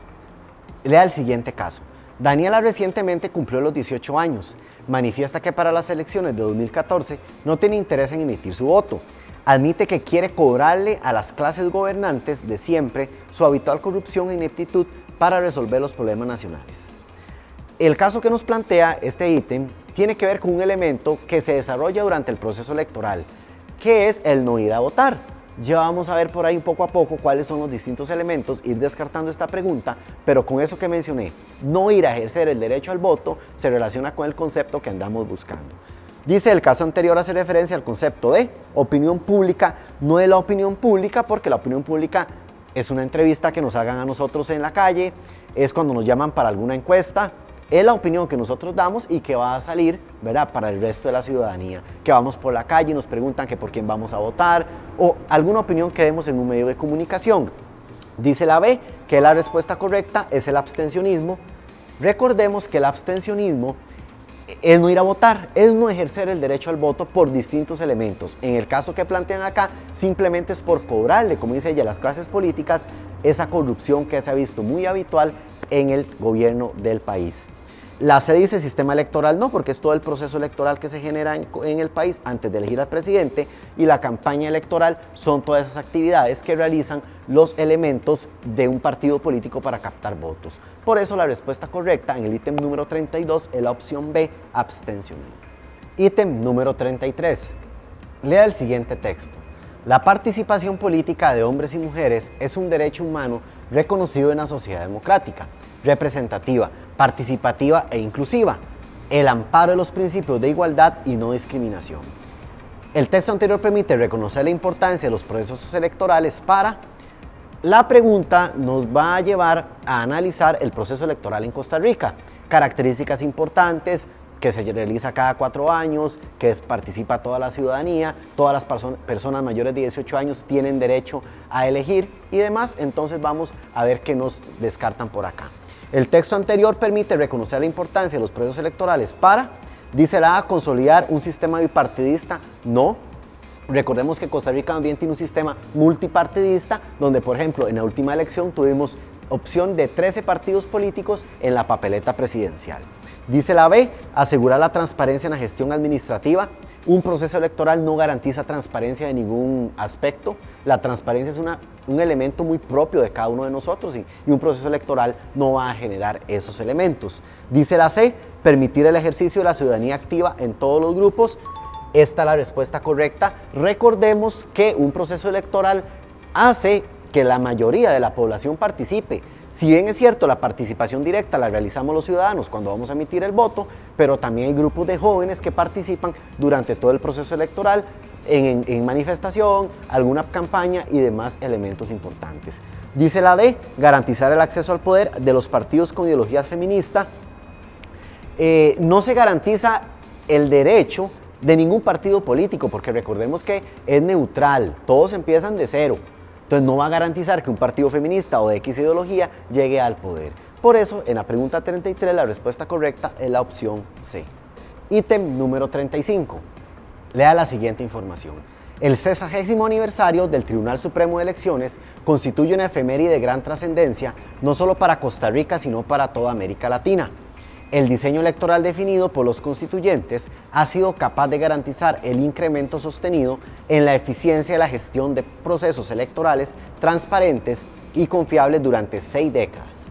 Lea el siguiente caso. Daniela recientemente cumplió los 18 años. Manifiesta que para las elecciones de 2014 no tiene interés en emitir su voto. Admite que quiere cobrarle a las clases gobernantes de siempre su habitual corrupción e ineptitud para resolver los problemas nacionales. El caso que nos plantea este ítem tiene que ver con un elemento que se desarrolla durante el proceso electoral, que es el no ir a votar. Ya vamos a ver por ahí poco a poco cuáles son los distintos elementos, ir descartando esta pregunta, pero con eso que mencioné, no ir a ejercer el derecho al voto, se relaciona con el concepto que andamos buscando. Dice, el caso anterior hace referencia al concepto de opinión pública, no de la opinión pública, porque la opinión pública es una entrevista que nos hagan a nosotros en la calle, es cuando nos llaman para alguna encuesta, es la opinión que nosotros damos y que va a salir, ¿verdad?, para el resto de la ciudadanía, que vamos por la calle y nos preguntan que por quién vamos a votar, o alguna opinión que demos en un medio de comunicación. Dice la B que la respuesta correcta es el abstencionismo. Recordemos que el abstencionismo es no ir a votar, es no ejercer el derecho al voto por distintos elementos. En el caso que plantean acá, simplemente es por cobrarle, como dice ella, a las clases políticas, esa corrupción que se ha visto muy habitual en el gobierno del país. La C dice sistema electoral no, porque es todo el proceso electoral que se genera en el país antes de elegir al presidente, y la campaña electoral son todas esas actividades que realizan los elementos de un partido político para captar votos. Por eso la respuesta correcta en el ítem número 32 es la opción B, abstencionismo. Ítem número 33. Lea el siguiente texto. La participación política de hombres y mujeres es un derecho humano reconocido en la sociedad democrática, representativa, participativa e inclusiva, el amparo de los principios de igualdad y no discriminación. El texto anterior permite reconocer la importancia de los procesos electorales para... La pregunta nos va a llevar a analizar el proceso electoral en Costa Rica, características importantes, que se realiza cada 4 años, que participa toda la ciudadanía, todas las personas mayores de 18 años tienen derecho a elegir y demás. Entonces vamos a ver qué nos descartan por acá. El texto anterior permite reconocer la importancia de los procesos electorales para, dice la A, consolidar un sistema bipartidista. No. Recordemos que Costa Rica también tiene un sistema multipartidista, donde por ejemplo en la última elección tuvimos opción de 13 partidos políticos en la papeleta presidencial. Dice la B, asegurar la transparencia en la gestión administrativa. Un proceso electoral no garantiza transparencia de ningún aspecto. La transparencia es un elemento muy propio de cada uno de nosotros y un proceso electoral no va a generar esos elementos. Dice la C, permitir el ejercicio de la ciudadanía activa en todos los grupos. Esta es la respuesta correcta. Recordemos que un proceso electoral hace que la mayoría de la población participe. Si bien es cierto, la participación directa la realizamos los ciudadanos cuando vamos a emitir el voto, pero también hay grupos de jóvenes que participan durante todo el proceso electoral en manifestación, alguna campaña y demás elementos importantes. Dice la D, garantizar el acceso al poder de los partidos con ideología feminista. No se garantiza el derecho de ningún partido político, porque recordemos que es neutral, todos empiezan de cero. Entonces no va a garantizar que un partido feminista o de X ideología llegue al poder. Por eso, en la pregunta 33, la respuesta correcta es la opción C. Ítem número 35. Lea la siguiente información. El 60º aniversario del Tribunal Supremo de Elecciones constituye una efeméride de gran trascendencia, no solo para Costa Rica, sino para toda América Latina. El diseño electoral definido por los constituyentes ha sido capaz de garantizar el incremento sostenido en la eficiencia de la gestión de procesos electorales transparentes y confiables durante 6 décadas.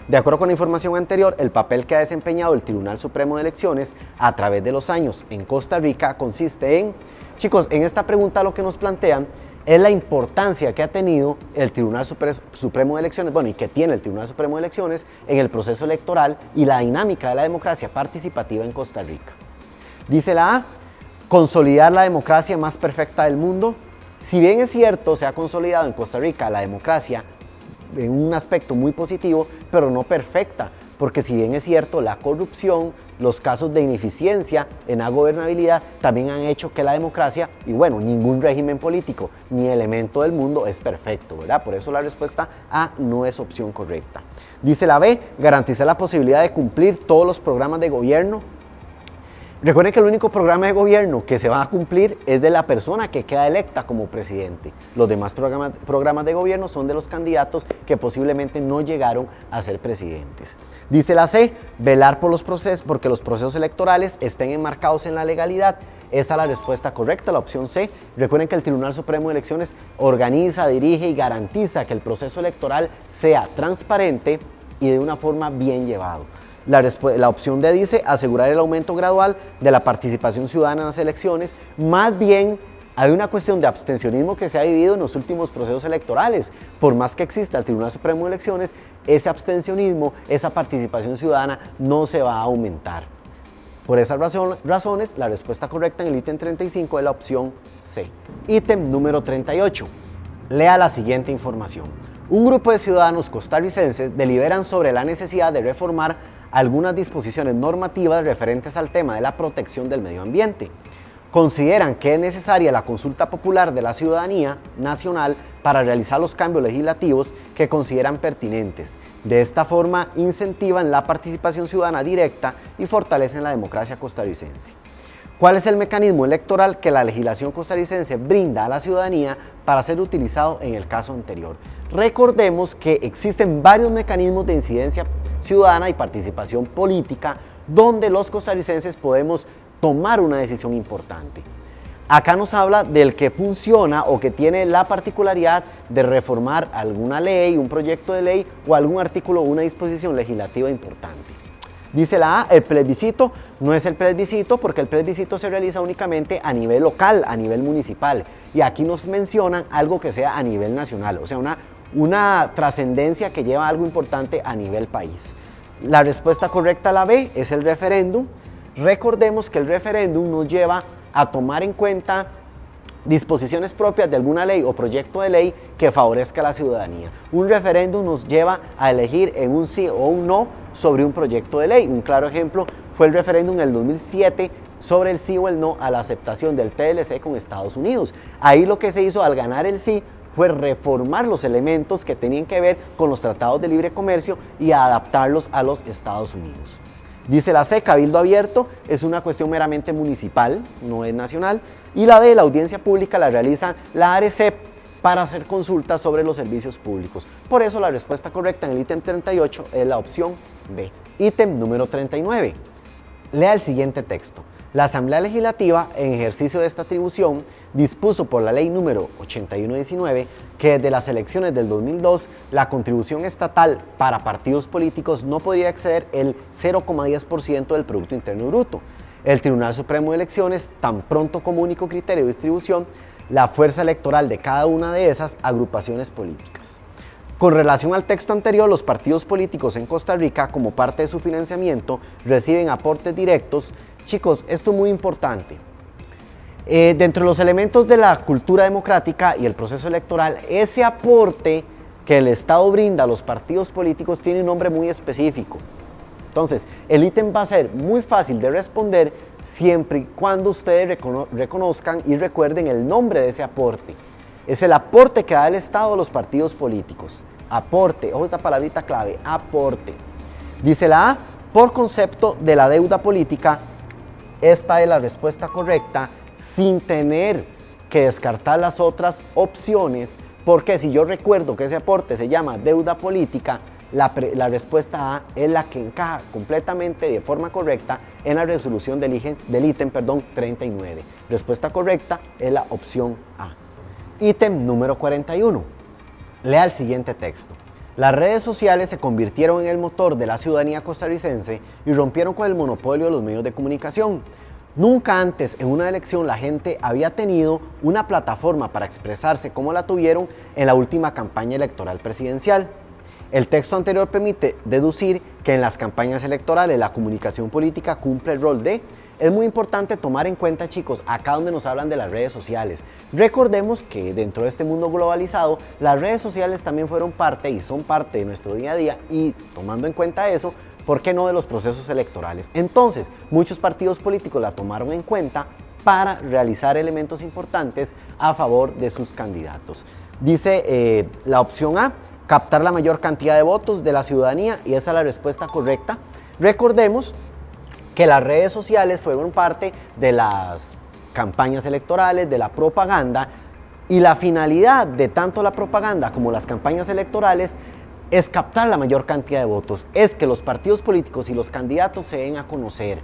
De acuerdo con la información anterior, el papel que ha desempeñado el Tribunal Supremo de Elecciones a través de los años en Costa Rica consiste en... Chicos, en esta pregunta lo que nos plantean es la importancia que ha tenido el Tribunal Supremo de Elecciones, bueno, y que tiene el Tribunal Supremo de Elecciones en el proceso electoral y la dinámica de la democracia participativa en Costa Rica. Dice la A, consolidar la democracia más perfecta del mundo. Si bien es cierto, se ha consolidado en Costa Rica la democracia en un aspecto muy positivo, pero no perfecta, porque si bien es cierto, la corrupción, los casos de ineficiencia en la gobernabilidad también han hecho que la democracia, y bueno, ningún régimen político ni elemento del mundo es perfecto, ¿verdad? Por eso la respuesta A no es opción correcta. Dice la B, garantizar la posibilidad de cumplir todos los programas de gobierno. Recuerden que el único programa de gobierno que se va a cumplir es de la persona que queda electa como presidente. Los demás programas de gobierno son de los candidatos que posiblemente no llegaron a ser presidentes. Dice la C, velar por porque los procesos electorales estén enmarcados en la legalidad. Esta es la respuesta correcta, la opción C. Recuerden que el Tribunal Supremo de Elecciones organiza, dirige y garantiza que el proceso electoral sea transparente y de una forma bien llevado. La opción D dice asegurar el aumento gradual de la participación ciudadana en las elecciones. Más bien hay una cuestión de abstencionismo que se ha vivido en los últimos procesos electorales. Por más que exista el Tribunal Supremo de Elecciones, ese abstencionismo, esa participación ciudadana no se va a aumentar. Por esas razones, la respuesta correcta en el ítem 35 es la opción C. Ítem número 38. Lea la siguiente información. Un grupo de ciudadanos costarricenses deliberan sobre la necesidad de reformar algunas disposiciones normativas referentes al tema de la protección del medio ambiente. Consideran que es necesaria la consulta popular de la ciudadanía nacional para realizar los cambios legislativos que consideran pertinentes. De esta forma, incentivan la participación ciudadana directa y fortalecen la democracia costarricense. ¿Cuál es el mecanismo electoral que la legislación costarricense brinda a la ciudadanía para ser utilizado en el caso anterior? Recordemos que existen varios mecanismos de incidencia ciudadana y participación política donde los costarricenses podemos tomar una decisión importante. Acá nos habla del que funciona o que tiene la particularidad de reformar alguna ley, un proyecto de ley o algún artículo o una disposición legislativa importante. Dice la A, el plebiscito no es el plebiscito porque el plebiscito se realiza únicamente a nivel local, a nivel municipal. Y aquí nos mencionan algo que sea a nivel nacional, o sea, una trascendencia que lleva algo importante a nivel país. La respuesta correcta, la B, es el referéndum. Recordemos que el referéndum nos lleva a tomar en cuenta disposiciones propias de alguna ley o proyecto de ley que favorezca a la ciudadanía. Un referéndum nos lleva a elegir en un sí o un no sobre un proyecto de ley. Un claro ejemplo fue el referéndum en el 2007 sobre el sí o el no a la aceptación del TLC con Estados Unidos. Ahí lo que se hizo al ganar el sí fue reformar los elementos que tenían que ver con los tratados de libre comercio y adaptarlos a los Estados Unidos. Dice la C, cabildo abierto, es una cuestión meramente municipal, no es nacional. Y la D, la audiencia pública la realiza la ARECEP para hacer consultas sobre los servicios públicos. Por eso la respuesta correcta en el ítem 38 es la opción B. Ítem número 39. Lea el siguiente texto. La Asamblea Legislativa, en ejercicio de esta atribución, dispuso por la ley número 8119 que desde las elecciones del 2002 la contribución estatal para partidos políticos no podría exceder el 0,10% del Producto Interno Bruto. El Tribunal Supremo de Elecciones, tan pronto como único criterio de distribución, la fuerza electoral de cada una de esas agrupaciones políticas. Con relación al texto anterior, los partidos políticos en Costa Rica, como parte de su financiamiento, reciben aportes directos. Chicos, esto es muy importante. Dentro de los elementos de la cultura democrática y el proceso electoral, ese aporte que el Estado brinda a los partidos políticos tiene un nombre muy específico. Entonces, el ítem va a ser muy fácil de responder siempre y cuando ustedes reconozcan y recuerden el nombre de ese aporte. Es el aporte que da el Estado a los partidos políticos. Aporte, ojo esta palabrita clave, aporte. Dice la A, por concepto de la deuda política, esta es la respuesta correcta sin tener que descartar las otras opciones, porque si yo recuerdo que ese aporte se llama deuda política, la respuesta A es la que encaja completamente de forma correcta en la resolución del ítem 39. Respuesta correcta es la opción A. Ítem número 41. Lea el siguiente texto. Las redes sociales se convirtieron en el motor de la ciudadanía costarricense y rompieron con el monopolio de los medios de comunicación. Nunca antes en una elección la gente había tenido una plataforma para expresarse como la tuvieron en la última campaña electoral presidencial. El texto anterior permite deducir que en las campañas electorales la comunicación política cumple el rol de... Es muy importante tomar en cuenta, chicos, acá donde nos hablan de las redes sociales. Recordemos que dentro de este mundo globalizado, las redes sociales también fueron parte y son parte de nuestro día a día y tomando en cuenta eso, ¿por qué no de los procesos electorales? Entonces, muchos partidos políticos la tomaron en cuenta para realizar elementos importantes a favor de sus candidatos. Dice la opción A, captar la mayor cantidad de votos de la ciudadanía y esa es la respuesta correcta. Recordemos que las redes sociales fueron parte de las campañas electorales, de la propaganda, y la finalidad de tanto la propaganda como las campañas electorales es captar la mayor cantidad de votos, es que los partidos políticos y los candidatos se den a conocer.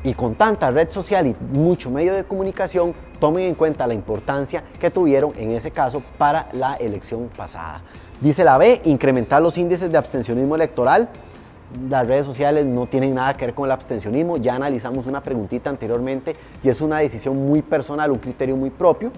Y con tanta red social y mucho medio de comunicación, tomen en cuenta la importancia que tuvieron en ese caso para la elección pasada. Dice la B, incrementar los índices de abstencionismo electoral. Las redes sociales no tienen nada que ver con el abstencionismo, ya analizamos una preguntita anteriormente y es una decisión muy personal, un criterio muy propio.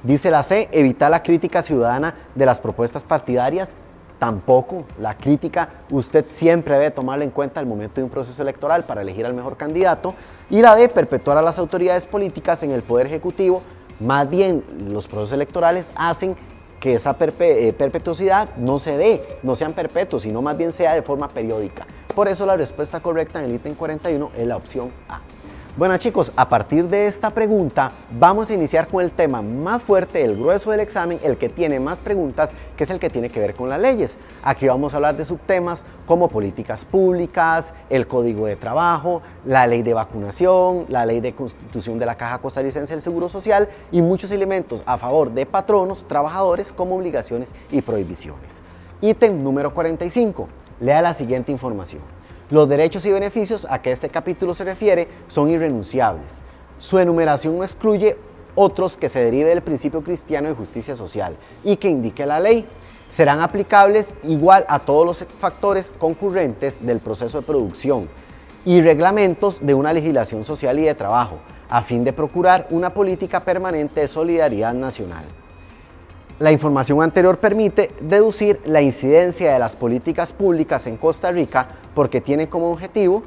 Dice la C, evitar la crítica ciudadana de las propuestas partidarias. Tampoco, la crítica usted siempre debe tomarla en cuenta al momento de un proceso electoral para elegir al mejor candidato. Y la D, perpetuar a las autoridades políticas en el poder ejecutivo. Más bien, los procesos electorales hacen que esa perpetuidad no se dé, no sean perpetuos, sino más bien sea de forma periódica. Por eso la respuesta correcta en el ítem 41 es la opción A. Bueno chicos, a partir de esta pregunta vamos a iniciar con el tema más fuerte, el grueso del examen, el que tiene más preguntas, que es el que tiene que ver con las leyes. Aquí vamos a hablar de subtemas como políticas públicas, el Código de Trabajo, la ley de vacunación, la ley de constitución de la Caja Costarricense del Seguro Social y muchos elementos a favor de patronos, trabajadores, como obligaciones y prohibiciones. Ítem número 45. Lea la siguiente información. Los derechos y beneficios a que este capítulo se refiere son irrenunciables. Su enumeración no excluye otros que se derive del principio cristiano de justicia social y que indique la ley. Serán aplicables igual a todos los factores concurrentes del proceso de producción y reglamentos de una legislación social y de trabajo, a fin de procurar una política permanente de solidaridad nacional. La información anterior permite deducir la incidencia de las políticas públicas en Costa Rica porque tienen como objetivo: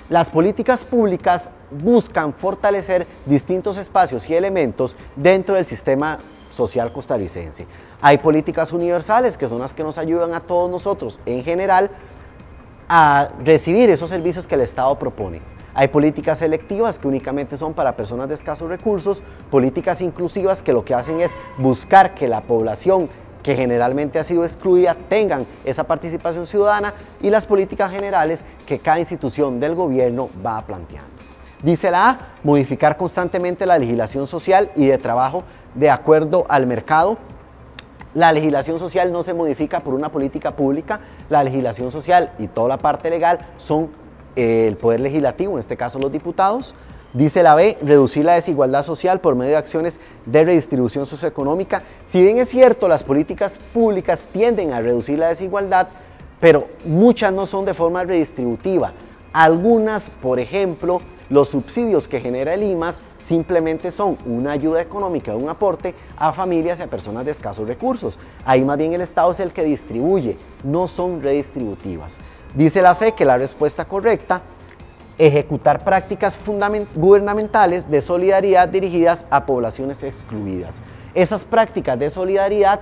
las políticas públicas buscan fortalecer distintos espacios y elementos dentro del sistema social costarricense. Hay políticas universales que son las que nos ayudan a todos nosotros en general a recibir esos servicios que el Estado propone. Hay políticas selectivas que únicamente son para personas de escasos recursos, políticas inclusivas que lo que hacen es buscar que la población que generalmente ha sido excluida tengan esa participación ciudadana, y las políticas generales que cada institución del gobierno va planteando. Dice la A, modificar constantemente la legislación social y de trabajo de acuerdo al mercado. La legislación social no se modifica por una política pública, la legislación social y toda la parte legal son el poder legislativo, en este caso los diputados. Dice la B, reducir la desigualdad social por medio de acciones de redistribución socioeconómica. Si bien es cierto, las políticas públicas tienden a reducir la desigualdad, pero muchas no son de forma redistributiva. Algunas, por ejemplo, los subsidios que genera el IMAS simplemente son una ayuda económica, un aporte a familias y a personas de escasos recursos. Ahí más bien el Estado es el que distribuye, no son redistributivas. Dice la C que la respuesta correcta, ejecutar prácticas gubernamentales de solidaridad dirigidas a poblaciones excluidas. Esas prácticas de solidaridad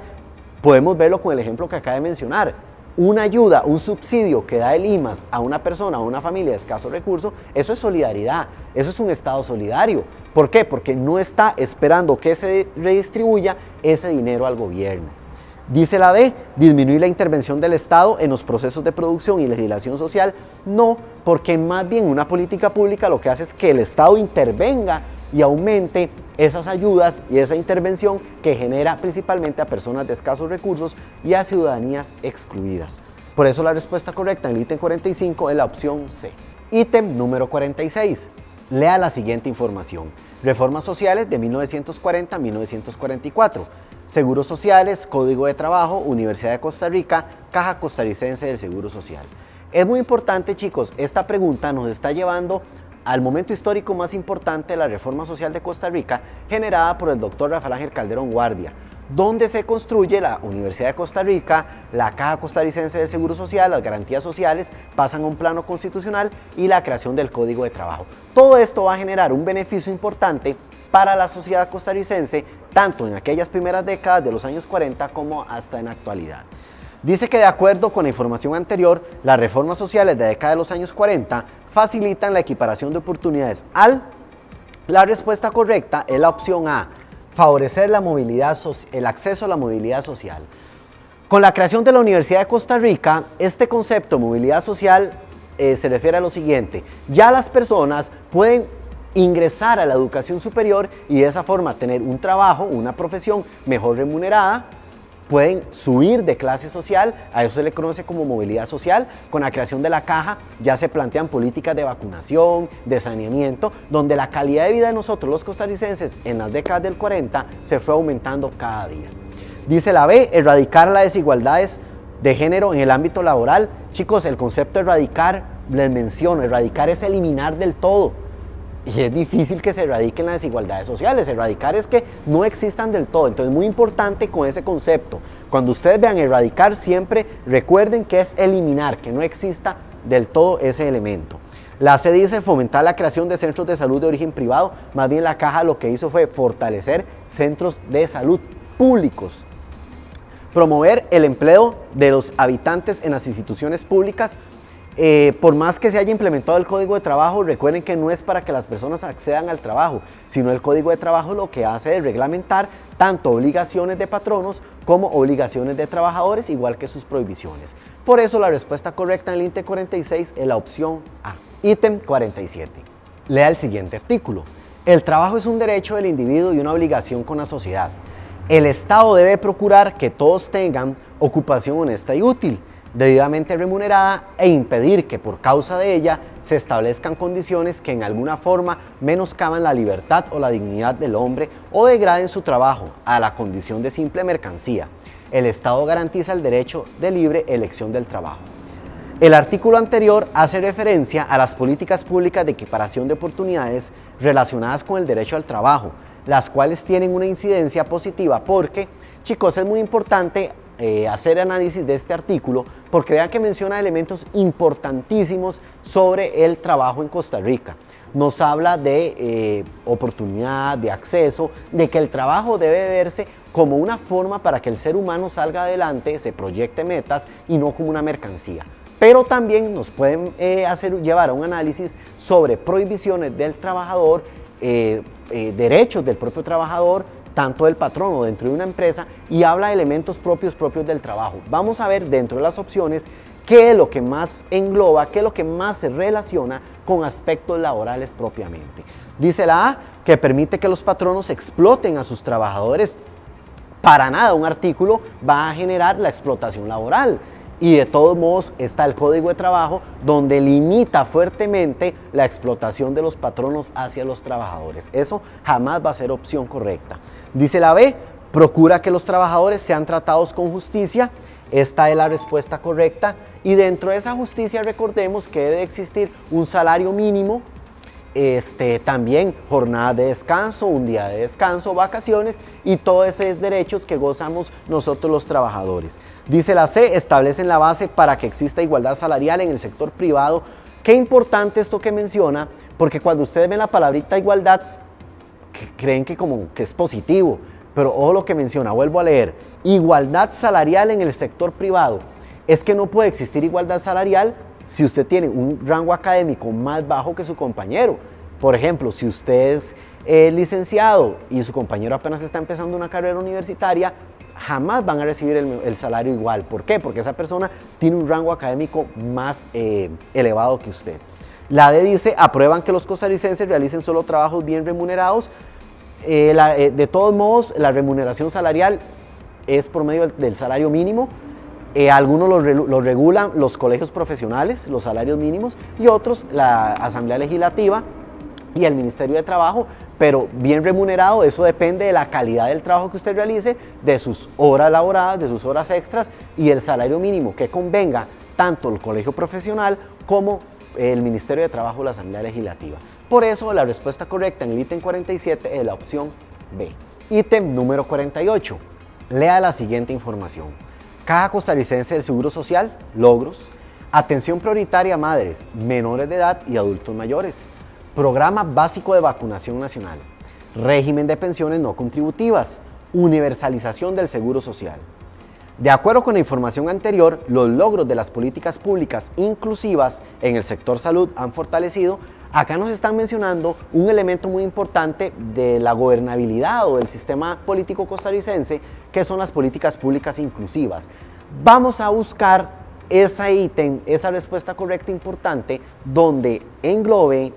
podemos verlo con el ejemplo que acabo de mencionar. Una ayuda, un subsidio que da el IMAS a una persona o a una familia de escasos recursos, eso es solidaridad, eso es un Estado solidario. ¿Por qué? Porque no está esperando que se redistribuya ese dinero al gobierno. Dice la D, disminuir la intervención del Estado en los procesos de producción y legislación social. No, porque más bien una política pública lo que hace es que el Estado intervenga y aumente esas ayudas y esa intervención que genera principalmente a personas de escasos recursos y a ciudadanías excluidas. Por eso la respuesta correcta en el ítem 45 es la opción C. Ítem número 46. Lea la siguiente información. Reformas sociales de 1940 a 1944. Seguros sociales, Código de Trabajo, Universidad de Costa Rica, Caja Costarricense del Seguro Social. Es muy importante, chicos, esta pregunta nos está llevando al momento histórico más importante de la reforma social de Costa Rica, generada por el doctor Rafael Ángel Calderón Guardia, donde se construye la Universidad de Costa Rica, la Caja Costarricense del Seguro Social, las garantías sociales pasan a un plano constitucional y la creación del Código de Trabajo. Todo esto va a generar un beneficio importante para la sociedad costarricense, tanto en aquellas primeras décadas de los años 40 como hasta en la actualidad. Dice que de acuerdo con la información anterior, las reformas sociales de la década de los años 40 facilitan la equiparación de oportunidades La respuesta correcta es la opción A, favorecer la movilidad, el acceso a la movilidad social. Con la creación de la Universidad de Costa Rica, este concepto de movilidad social se refiere a lo siguiente: ya las personas pueden ingresar a la educación superior y de esa forma tener un trabajo, una profesión mejor remunerada, pueden subir de clase social, a eso se le conoce como movilidad social. Con la creación de la caja ya se plantean políticas de vacunación, de saneamiento, donde la calidad de vida de nosotros los costarricenses en las décadas del 40 se fue aumentando cada día. Dice la B, erradicar las desigualdades de género en el ámbito laboral. Chicos, el concepto de erradicar, les menciono, erradicar es eliminar del todo. Y es difícil que se erradiquen las desigualdades sociales. Erradicar es que no existan del todo. Entonces, muy importante con ese concepto. Cuando ustedes vean erradicar, siempre recuerden que es eliminar, que no exista del todo ese elemento. La C dice fomentar la creación de centros de salud de origen privado. Más bien la caja lo que hizo fue fortalecer centros de salud públicos. Promover el empleo de los habitantes en las instituciones públicas. Por más que se haya implementado el Código de Trabajo, recuerden que no es para que las personas accedan al trabajo, sino el Código de Trabajo lo que hace es reglamentar tanto obligaciones de patronos como obligaciones de trabajadores, igual que sus prohibiciones. Por eso la respuesta correcta en el ítem 46 es la opción A. Ítem 47. Lea el siguiente artículo. El trabajo es un derecho del individuo y una obligación con la sociedad. El Estado debe procurar que todos tengan ocupación honesta y útil, debidamente remunerada, e impedir que por causa de ella se establezcan condiciones que en alguna forma menoscaban la libertad o la dignidad del hombre o degraden su trabajo a la condición de simple mercancía. El Estado garantiza el derecho de libre elección del trabajo. El artículo anterior hace referencia a las políticas públicas de equiparación de oportunidades relacionadas con el derecho al trabajo, las cuales tienen una incidencia positiva porque, chicos, es muy importante hacer análisis de este artículo porque vean que menciona elementos importantísimos sobre el trabajo en Costa Rica. Nos habla de oportunidad, de acceso, de que el trabajo debe verse como una forma para que el ser humano salga adelante, se proyecte metas y no como una mercancía. Pero también nos pueden llevar a un análisis sobre prohibiciones del trabajador, derechos del propio trabajador, tanto del patrón o dentro de una empresa, y habla de elementos propios del trabajo. Vamos a ver dentro de las opciones qué es lo que más engloba, qué es lo que más se relaciona con aspectos laborales propiamente. Dice la A, que permite que los patronos exploten a sus trabajadores. Para nada un artículo va a generar la explotación laboral. Y de todos modos está el Código de Trabajo donde limita fuertemente la explotación de los patronos hacia los trabajadores. Eso jamás va a ser opción correcta. Dice la B, procura que los trabajadores sean tratados con justicia. Esta es la respuesta correcta. Y dentro de esa justicia recordemos que debe existir un salario mínimo, también jornada de descanso, un día de descanso, vacaciones y todos esos derechos que gozamos nosotros los trabajadores. Dice la C, establecen la base para que exista igualdad salarial en el sector privado. Qué importante esto que menciona, porque cuando ustedes ven la palabrita igualdad, creen que como que es positivo, pero ojo lo que menciona, vuelvo a leer, igualdad salarial en el sector privado. Es que no puede existir igualdad salarial si usted tiene un rango académico más bajo que su compañero. Por ejemplo, si usted es licenciado y su compañero apenas está empezando una carrera universitaria, jamás van a recibir el salario igual. ¿Por qué? Porque esa persona tiene un rango académico más elevado que usted. La D dice, aprueban que los costarricenses realicen solo trabajos bien remunerados. De todos modos, la remuneración salarial es por medio del salario mínimo. Algunos lo regulan los colegios profesionales, los salarios mínimos, y otros la Asamblea Legislativa y el Ministerio de Trabajo, pero bien remunerado, eso depende de la calidad del trabajo que usted realice, de sus horas laboradas, de sus horas extras y el salario mínimo que convenga tanto el colegio profesional como el Ministerio de Trabajo o la Asamblea Legislativa. Por eso la respuesta correcta en el ítem 47 es la opción B. Ítem número 48. Lea la siguiente información. Caja Costarricense del Seguro Social, logros, atención prioritaria a madres, menores de edad y adultos mayores, programa básico de vacunación nacional, régimen de pensiones no contributivas, universalización del Seguro Social. De acuerdo con la información anterior, los logros de las políticas públicas inclusivas en el sector salud han fortalecido. Acá nos están mencionando un elemento muy importante de la gobernabilidad o del sistema político costarricense, que son las políticas públicas inclusivas. Vamos a buscar ese ítem, esa respuesta correcta importante, donde englobe,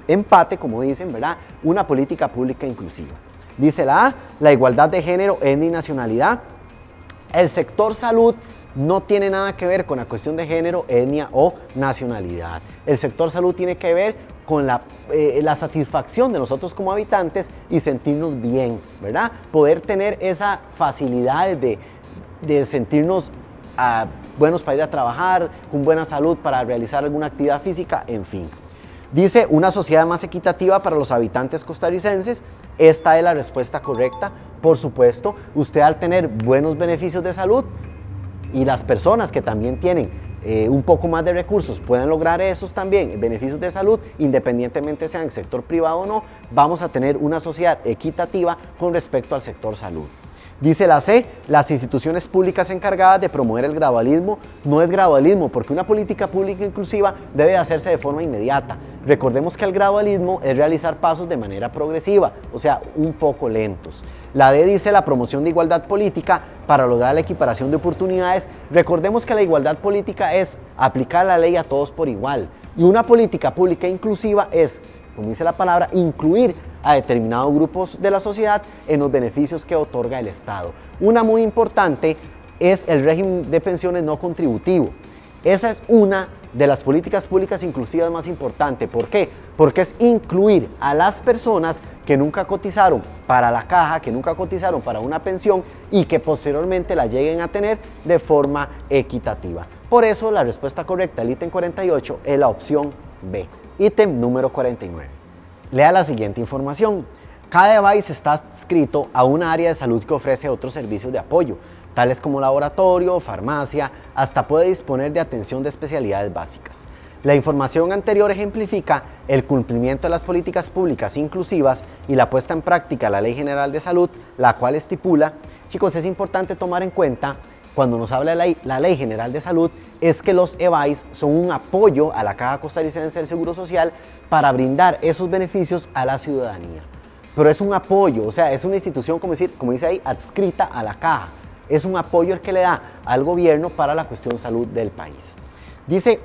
empate, como dicen, ¿verdad?, una política pública inclusiva. Dice la A, la igualdad de género, etnia y nacionalidad. El sector salud no tiene nada que ver con la cuestión de género, etnia o nacionalidad. El sector salud tiene que ver con la satisfacción de nosotros como habitantes y sentirnos bien, ¿verdad? Poder tener esa facilidad de sentirnos buenos para ir a trabajar, con buena salud para realizar alguna actividad física, en fin. Dice, una sociedad más equitativa para los habitantes costarricenses. Esta es la respuesta correcta. Por supuesto, usted al tener buenos beneficios de salud y las personas que también tienen un poco más de recursos pueden lograr esos también beneficios de salud, independientemente sea en el sector privado o no, vamos a tener una sociedad equitativa con respecto al sector salud. Dice la C, las instituciones públicas encargadas de promover el gradualismo. No es gradualismo, porque una política pública inclusiva debe de hacerse de forma inmediata. Recordemos que el gradualismo es realizar pasos de manera progresiva, o sea, un poco lentos. La D dice la promoción de igualdad política para lograr la equiparación de oportunidades. Recordemos que la igualdad política es aplicar la ley a todos por igual. Y una política pública inclusiva es, como dice la palabra, incluir a determinados grupos de la sociedad en los beneficios que otorga el Estado. Una muy importante es el régimen de pensiones no contributivo. Esa es una de las políticas públicas inclusivas más importantes. ¿Por qué? Porque es incluir a las personas que nunca cotizaron para la caja, que nunca cotizaron para una pensión y que posteriormente la lleguen a tener de forma equitativa. Por eso la respuesta correcta al ítem 48 es la opción B. Ítem número 49. Lea la siguiente información. Cada device está adscrito a una área de salud que ofrece otros servicios de apoyo, tales como laboratorio, farmacia, hasta puede disponer de atención de especialidades básicas. La información anterior ejemplifica el cumplimiento de las políticas públicas inclusivas y la puesta en práctica de la Ley General de Salud, la cual estipula, chicos, es importante tomar en cuenta cuando nos habla de la Ley General de Salud, es que los EVAIS son un apoyo a la Caja Costarricense del Seguro Social para brindar esos beneficios a la ciudadanía. Pero es un apoyo, o sea, es una institución, como dice ahí, adscrita a la Caja. Es un apoyo el que le da al gobierno para la cuestión salud del país. Dice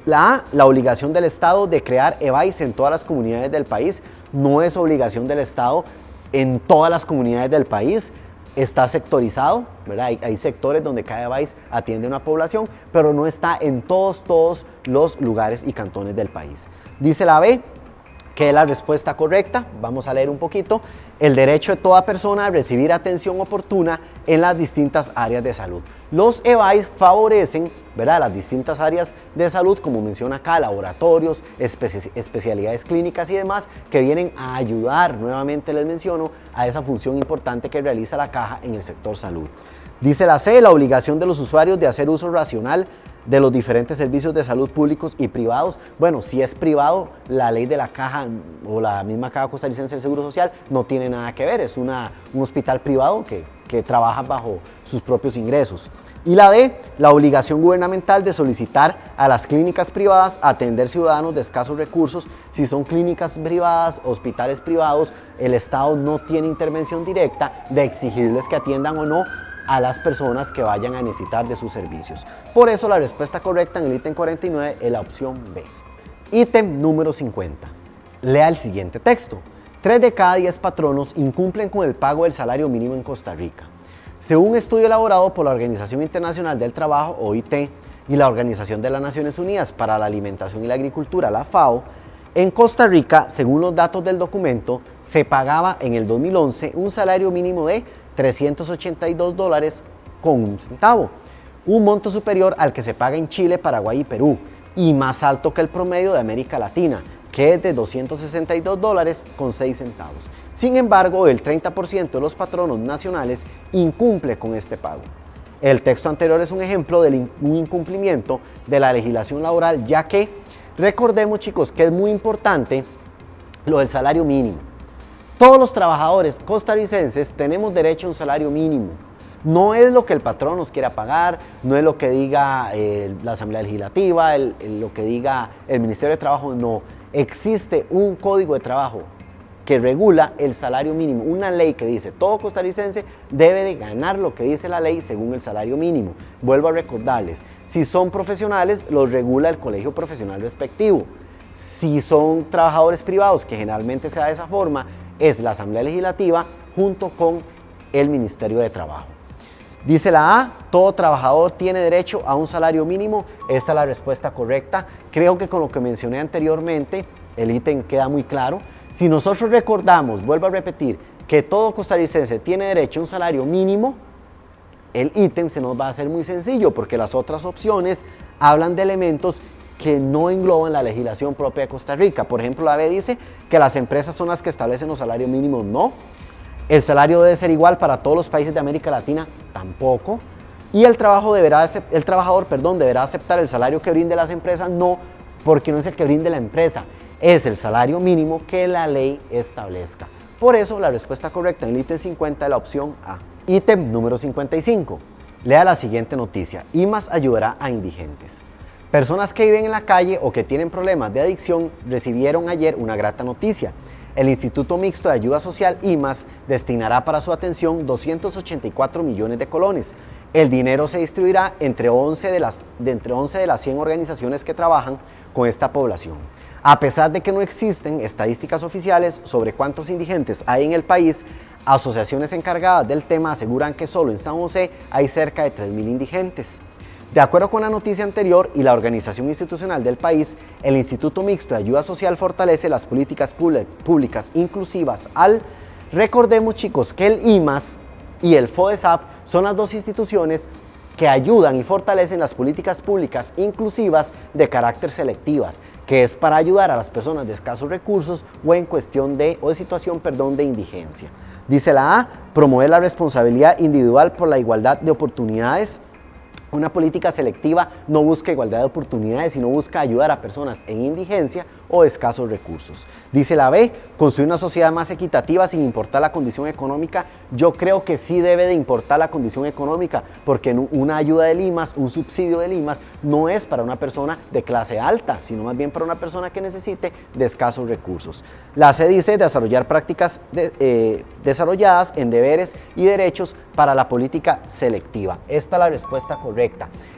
la obligación del Estado de crear EVAIS en todas las comunidades del país. No es obligación del Estado en todas las comunidades del país. Está sectorizado, ¿verdad? Hay sectores donde cada EVAIS atiende a una población, pero no está en todos los lugares y cantones del país. Dice la B, que es la respuesta correcta. Vamos a leer un poquito. El derecho de toda persona a recibir atención oportuna en las distintas áreas de salud. Los EVAIS favorecen, ¿verdad?, las distintas áreas de salud, como menciona acá, laboratorios, especialidades clínicas y demás, que vienen a ayudar, nuevamente les menciono, a esa función importante que realiza la Caja en el sector salud. Dice la C, la obligación de los usuarios de hacer uso racional de los diferentes servicios de salud públicos y privados. Bueno, si es privado, la ley de la Caja o la misma Caja Costarricense del Seguro Social no tiene nada que ver, es un hospital privado que trabaja bajo sus propios ingresos. Y la D, la obligación gubernamental de solicitar a las clínicas privadas atender ciudadanos de escasos recursos. Si son clínicas privadas, hospitales privados, el Estado no tiene intervención directa de exigirles que atiendan o no a las personas que vayan a necesitar de sus servicios. Por eso la respuesta correcta en el ítem 49 es la opción B. Ítem número 50. Lea el siguiente texto. 3 de cada 10 patronos incumplen con el pago del salario mínimo en Costa Rica. Según un estudio elaborado por la Organización Internacional del Trabajo, OIT, y la Organización de las Naciones Unidas para la Alimentación y la Agricultura, la FAO, en Costa Rica, según los datos del documento, se pagaba en el 2011 un salario mínimo de $382 con un centavo, un monto superior al que se paga en Chile, Paraguay y Perú, y más alto que el promedio de América Latina, que es de $262 con 6 centavos. Sin embargo, el 30% de los patronos nacionales incumple con este pago. El texto anterior es un ejemplo de un incumplimiento de la legislación laboral, ya que recordemos, chicos, que es muy importante lo del salario mínimo. Todos los trabajadores costarricenses tenemos derecho a un salario mínimo. No es lo que el patrón nos quiera pagar, no es lo que diga la Asamblea Legislativa, lo que diga el Ministerio de Trabajo, no. Existe un código de trabajo que regula el salario mínimo, una ley que dice todo costarricense debe de ganar lo que dice la ley según el salario mínimo. Vuelvo a recordarles, si son profesionales los regula el colegio profesional respectivo. Si son trabajadores privados, que generalmente se da de esa forma, es la Asamblea Legislativa junto con el Ministerio de Trabajo. Dice la A, todo trabajador tiene derecho a un salario mínimo. Esta es la respuesta correcta. Creo que con lo que mencioné anteriormente, el ítem queda muy claro. Si nosotros recordamos, vuelvo a repetir, que todo costarricense tiene derecho a un salario mínimo, el ítem se nos va a hacer muy sencillo, porque las otras opciones hablan de elementos que no engloban la legislación propia de Costa Rica. Por ejemplo, la B dice que las empresas son las que establecen los salarios mínimos. No. El salario debe ser igual para todos los países de América Latina. Tampoco. Y el trabajador deberá aceptar el salario que brinde las empresas. No, porque no es el que brinde la empresa. Es el salario mínimo que la ley establezca. Por eso la respuesta correcta en el ítem 50 es la opción A. Ítem número 55. Lea la siguiente noticia. IMAS ayudará a indigentes. Personas que viven en la calle o que tienen problemas de adicción recibieron ayer una grata noticia. El Instituto Mixto de Ayuda Social, IMAS, destinará para su atención 284 millones de colones. El dinero se distribuirá entre 11 de las 100 organizaciones que trabajan con esta población. A pesar de que no existen estadísticas oficiales sobre cuántos indigentes hay en el país, asociaciones encargadas del tema aseguran que solo en San José hay cerca de 3.000 indigentes. De acuerdo con la noticia anterior y la organización institucional del país, el Instituto Mixto de Ayuda Social fortalece las políticas públicas inclusivas recordemos, chicos, que el IMAS y el FODESAP son las dos instituciones que ayudan y fortalecen las políticas públicas inclusivas de carácter selectivas, que es para ayudar a las personas de escasos recursos o en cuestión de situación de indigencia. Dice la A, promover la responsabilidad individual por la igualdad de oportunidades. Una política selectiva no busca igualdad de oportunidades, sino busca ayudar a personas en indigencia o de escasos recursos. Dice la B, construir una sociedad más equitativa sin importar la condición económica. Yo creo que sí debe de importar la condición económica, porque una ayuda del IMAS, un subsidio del IMAS, no es para una persona de clase alta, sino más bien para una persona que necesite de escasos recursos. La C dice desarrollar prácticas desarrolladas en deberes y derechos para la política selectiva. Esta es la respuesta correcta.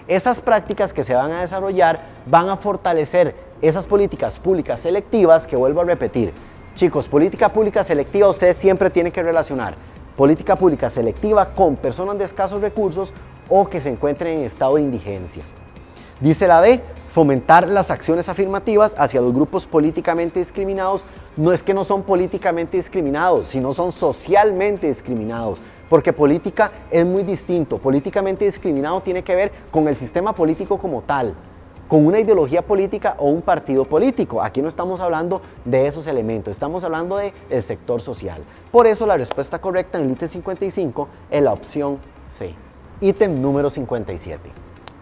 Esas prácticas que se van a desarrollar van a fortalecer esas políticas públicas selectivas que vuelvo a repetir. Chicos, política pública selectiva ustedes siempre tienen que relacionar política pública selectiva con personas de escasos recursos o que se encuentren en estado de indigencia. Dice la D, fomentar las acciones afirmativas hacia los grupos políticamente discriminados. No es que no son políticamente discriminados, sino son socialmente discriminados, porque política es muy distinto. Políticamente discriminado tiene que ver con el sistema político como tal, con una ideología política o un partido político. Aquí no estamos hablando de esos elementos, estamos hablando del sector social. Por eso la respuesta correcta en el ítem 55 es la opción C. Ítem número 57.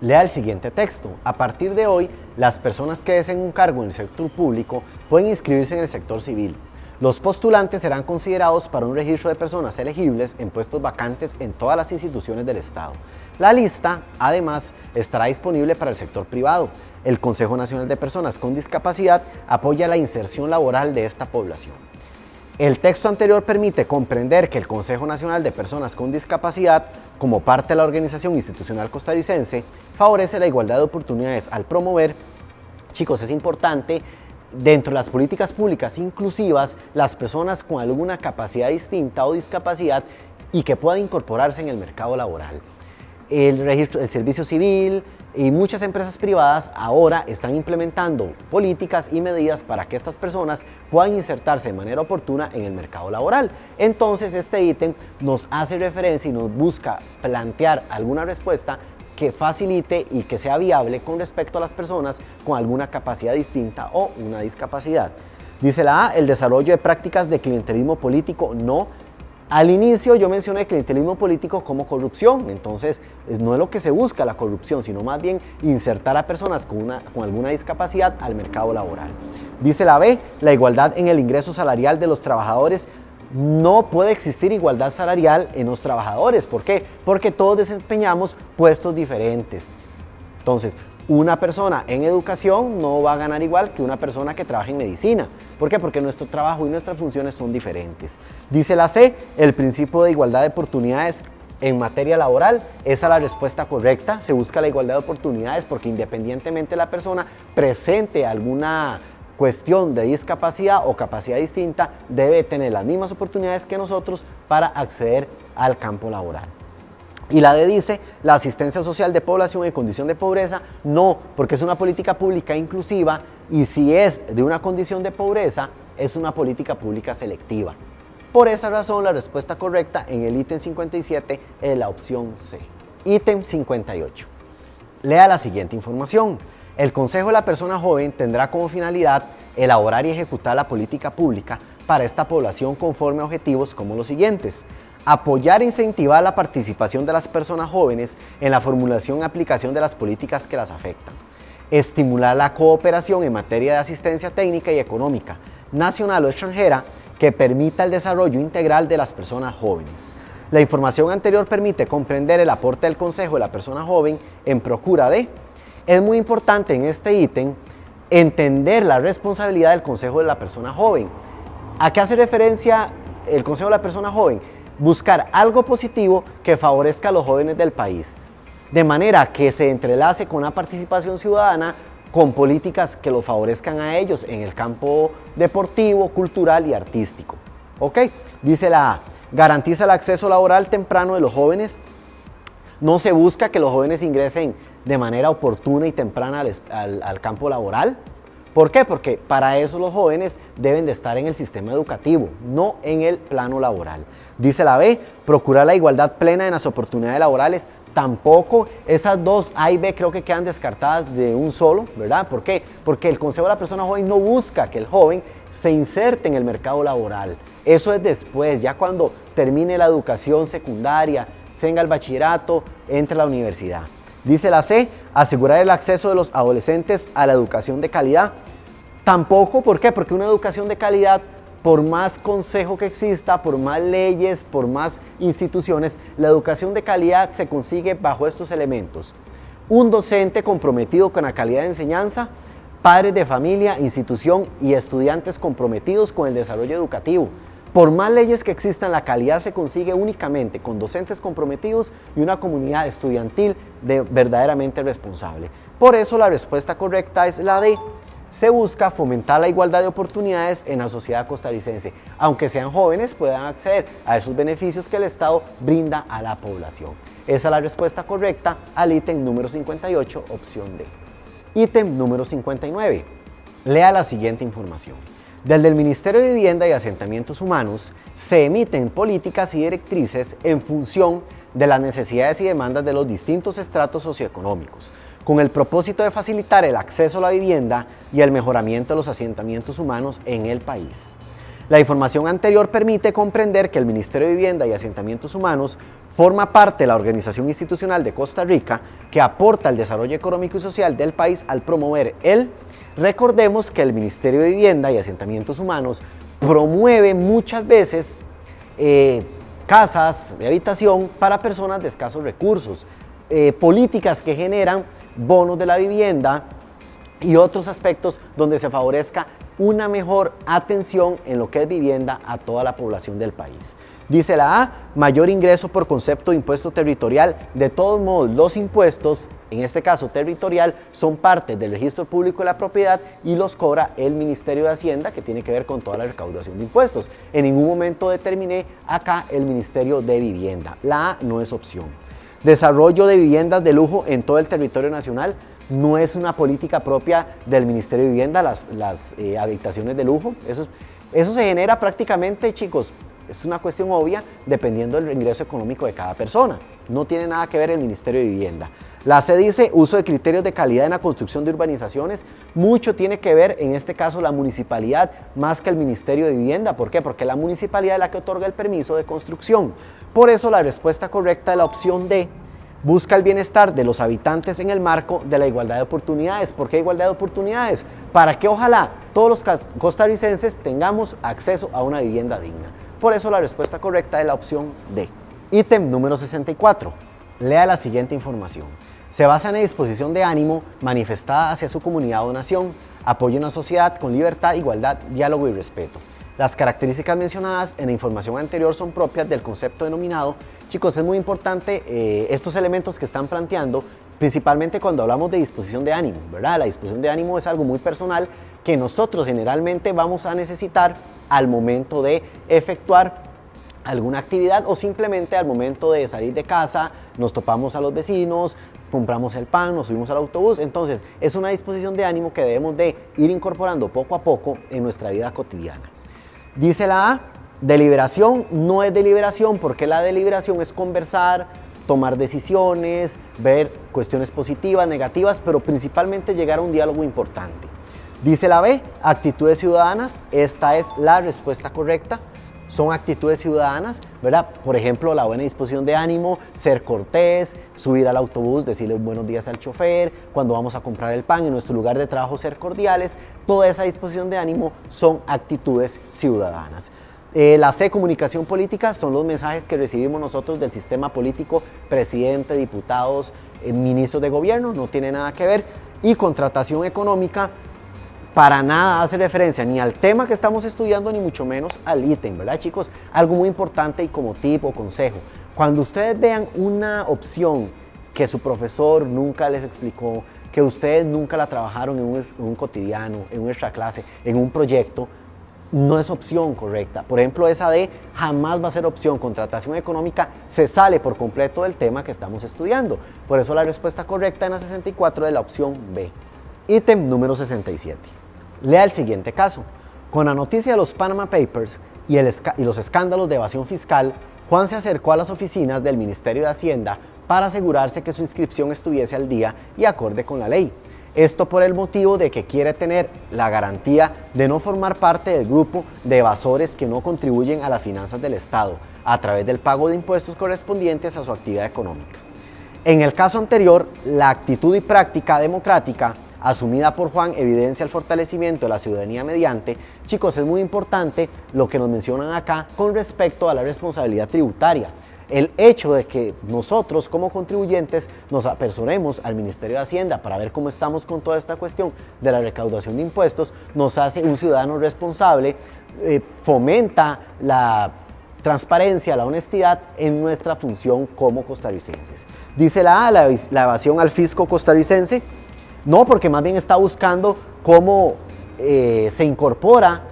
Lea el siguiente texto. A partir de hoy, las personas que deseen un cargo en el sector público pueden inscribirse en el sector civil. Los postulantes serán considerados para un registro de personas elegibles en puestos vacantes en todas las instituciones del Estado. La lista, además, estará disponible para el sector privado. El Consejo Nacional de Personas con Discapacidad apoya la inserción laboral de esta población. El texto anterior permite comprender que el Consejo Nacional de Personas con Discapacidad, como parte de la organización institucional costarricense, favorece la igualdad de oportunidades al promover, chicos, es importante, dentro de las políticas públicas inclusivas, las personas con alguna capacidad distinta o discapacidad y que puedan incorporarse en el mercado laboral. El registro del servicio civil y muchas empresas privadas ahora están implementando políticas y medidas para que estas personas puedan insertarse de manera oportuna en el mercado laboral. Entonces este ítem nos hace referencia y nos busca plantear alguna respuesta que facilite y que sea viable con respecto a las personas con alguna capacidad distinta o una discapacidad. Dice la A, el desarrollo de prácticas de clientelismo político. No. Al inicio yo mencioné clientelismo político como corrupción, entonces no es lo que se busca la corrupción, sino más bien insertar a personas con alguna discapacidad al mercado laboral. Dice la B, la igualdad en el ingreso salarial de los trabajadores. No puede existir igualdad salarial en los trabajadores. ¿Por qué? Porque todos desempeñamos puestos diferentes. Entonces, Una persona en educación no va a ganar igual que una persona que trabaja en medicina. ¿Por qué? Porque nuestro trabajo y nuestras funciones son diferentes. Dice la C, el principio de igualdad de oportunidades en materia laboral. Esa es la respuesta correcta. Se busca la igualdad de oportunidades porque independientemente la persona presente alguna cuestión de discapacidad o capacidad distinta, debe tener las mismas oportunidades que nosotros para acceder al campo laboral. Y la D dice, la asistencia social de población en condición de pobreza, no, porque es una política pública inclusiva y si es de una condición de pobreza, es una política pública selectiva. Por esa razón, la respuesta correcta en el ítem 57 es la opción C. Ítem 58. Lea la siguiente información. El Consejo de la Persona Joven tendrá como finalidad elaborar y ejecutar la política pública para esta población conforme a objetivos como los siguientes. Apoyar e incentivar la participación de las personas jóvenes en la formulación y aplicación de las políticas que las afectan. Estimular la cooperación en materia de asistencia técnica y económica, nacional o extranjera, que permita el desarrollo integral de las personas jóvenes. La información anterior permite comprender el aporte del Consejo de la Persona Joven en procura de. Es muy importante en este ítem entender la responsabilidad del Consejo de la Persona Joven. ¿A qué hace referencia el Consejo de la Persona Joven? Buscar algo positivo que favorezca a los jóvenes del país, de manera que se entrelace con la participación ciudadana, con políticas que los favorezcan a ellos en el campo deportivo, cultural y artístico. ¿Ok? Dice la A, garantiza el acceso laboral temprano de los jóvenes. No se busca que los jóvenes ingresen de manera oportuna y temprana al campo laboral. ¿Por qué? Porque para eso los jóvenes deben de estar en el sistema educativo, no en el plano laboral. Dice la B, procurar la igualdad plena en las oportunidades laborales. Tampoco, esas dos A y B creo que quedan descartadas de un solo, ¿verdad? ¿Por qué? Porque el Consejo de la Persona Joven no busca que el joven se inserte en el mercado laboral. Eso es después, ya cuando termine la educación secundaria, tenga el bachillerato, entre a la universidad. Dice la C, asegurar el acceso de los adolescentes a la educación de calidad. Tampoco, ¿por qué? Porque una educación de calidad, por más consejo que exista, por más leyes, por más instituciones, la educación de calidad se consigue bajo estos elementos. Un docente comprometido con la calidad de enseñanza, padres de familia, institución y estudiantes comprometidos con el desarrollo educativo. Por más leyes que existan, la calidad se consigue únicamente con docentes comprometidos y una comunidad estudiantil verdaderamente responsable. Por eso la respuesta correcta es la D. Se busca fomentar la igualdad de oportunidades en la sociedad costarricense. Aunque sean jóvenes, puedan acceder a esos beneficios que el Estado brinda a la población. Esa es la respuesta correcta al ítem número 58, opción D. Ítem número 59. Lea la siguiente información. Desde el Ministerio de Vivienda y Asentamientos Humanos se emiten políticas y directrices en función de las necesidades y demandas de los distintos estratos socioeconómicos, con el propósito de facilitar el acceso a la vivienda y el mejoramiento de los asentamientos humanos en el país. La información anterior permite comprender que el Ministerio de Vivienda y Asentamientos Humanos forma parte de la organización institucional de Costa Rica que aporta al desarrollo económico y social del país al promover Recordemos que el Ministerio de Vivienda y Asentamientos Humanos promueve muchas veces casas de habitación para personas de escasos recursos, políticas que generan bonos de la vivienda y otros aspectos donde se favorezca una mejor atención en lo que es vivienda a toda la población del país. Dice la A, mayor ingreso por concepto de impuesto territorial. De todos modos, los impuestos, en este caso territorial, son parte del registro público de la propiedad y los cobra el Ministerio de Hacienda, que tiene que ver con toda la recaudación de impuestos. En ningún momento determiné acá el Ministerio de Vivienda. La A no es opción. Desarrollo de viviendas de lujo en todo el territorio nacional. No es una política propia del Ministerio de Vivienda, las habitaciones de lujo. Eso se genera prácticamente, chicos, es una cuestión obvia, dependiendo del ingreso económico de cada persona. No tiene nada que ver el Ministerio de Vivienda. La C dice uso de criterios de calidad en la construcción de urbanizaciones. Mucho tiene que ver, en este caso, la municipalidad más que el Ministerio de Vivienda. ¿Por qué? Porque la municipalidad es la que otorga el permiso de construcción. Por eso la respuesta correcta es la opción D. Busca el bienestar de los habitantes en el marco de la igualdad de oportunidades. ¿Por qué igualdad de oportunidades? Para que ojalá todos los costarricenses tengamos acceso a una vivienda digna. Por eso la respuesta correcta es la opción D. Ítem número 64. Lea la siguiente información. Se basa en la disposición de ánimo manifestada hacia su comunidad o nación, apoya una sociedad con libertad, igualdad, diálogo y respeto. Las características mencionadas en la información anterior son propias del concepto denominado. Chicos, es muy importante estos elementos que están planteando, principalmente cuando hablamos de disposición de ánimo, ¿verdad? La disposición de ánimo es algo muy personal que nosotros generalmente vamos a necesitar al momento de efectuar alguna actividad o simplemente al momento de salir de casa, nos topamos a los vecinos, compramos el pan, nos subimos al autobús. Entonces es una disposición de ánimo que debemos de ir incorporando poco a poco en nuestra vida cotidiana. Dice la A, deliberación no es deliberación porque la deliberación es conversar, tomar decisiones, ver cuestiones positivas, negativas, pero principalmente llegar a un diálogo importante. Dice la B, actitudes ciudadanas, esta es la respuesta correcta. Son actitudes ciudadanas, ¿verdad? Por ejemplo, la buena disposición de ánimo, ser cortés, subir al autobús, decirle buenos días al chofer, cuando vamos a comprar el pan, en nuestro lugar de trabajo ser cordiales. Toda esa disposición de ánimo son actitudes ciudadanas. La C, comunicación política, son los mensajes que recibimos nosotros del sistema político, presidente, diputados, ministros de gobierno, no tiene nada que ver. Y contratación económica, para nada hace referencia ni al tema que estamos estudiando, ni mucho menos al ítem, ¿verdad, chicos? Algo muy importante y como tip o consejo, cuando ustedes vean una opción que su profesor nunca les explicó, que ustedes nunca la trabajaron en un cotidiano, en una extra clase, en un proyecto, no es opción correcta. Por ejemplo, esa D jamás va a ser opción. Contratación económica se sale por completo del tema que estamos estudiando. Por eso la respuesta correcta en la 64 es la opción B. Ítem número 67. Lea el siguiente caso. Con la noticia de los Panama Papers y los escándalos de evasión fiscal, Juan se acercó a las oficinas del Ministerio de Hacienda para asegurarse que su inscripción estuviese al día y acorde con la ley. Esto por el motivo de que quiere tener la garantía de no formar parte del grupo de evasores que no contribuyen a las finanzas del Estado a través del pago de impuestos correspondientes a su actividad económica. En el caso anterior, la actitud y práctica democrática asumida por Juan evidencia el fortalecimiento de la ciudadanía mediante. Chicos, es muy importante lo que nos mencionan acá con respecto a la responsabilidad tributaria. El hecho de que nosotros como contribuyentes nos apersonemos al Ministerio de Hacienda para ver cómo estamos con toda esta cuestión de la recaudación de impuestos nos hace un ciudadano responsable, fomenta la transparencia, la honestidad en nuestra función como costarricenses. Dice la A, la evasión al fisco costarricense. No, porque más bien está buscando cómo se incorpora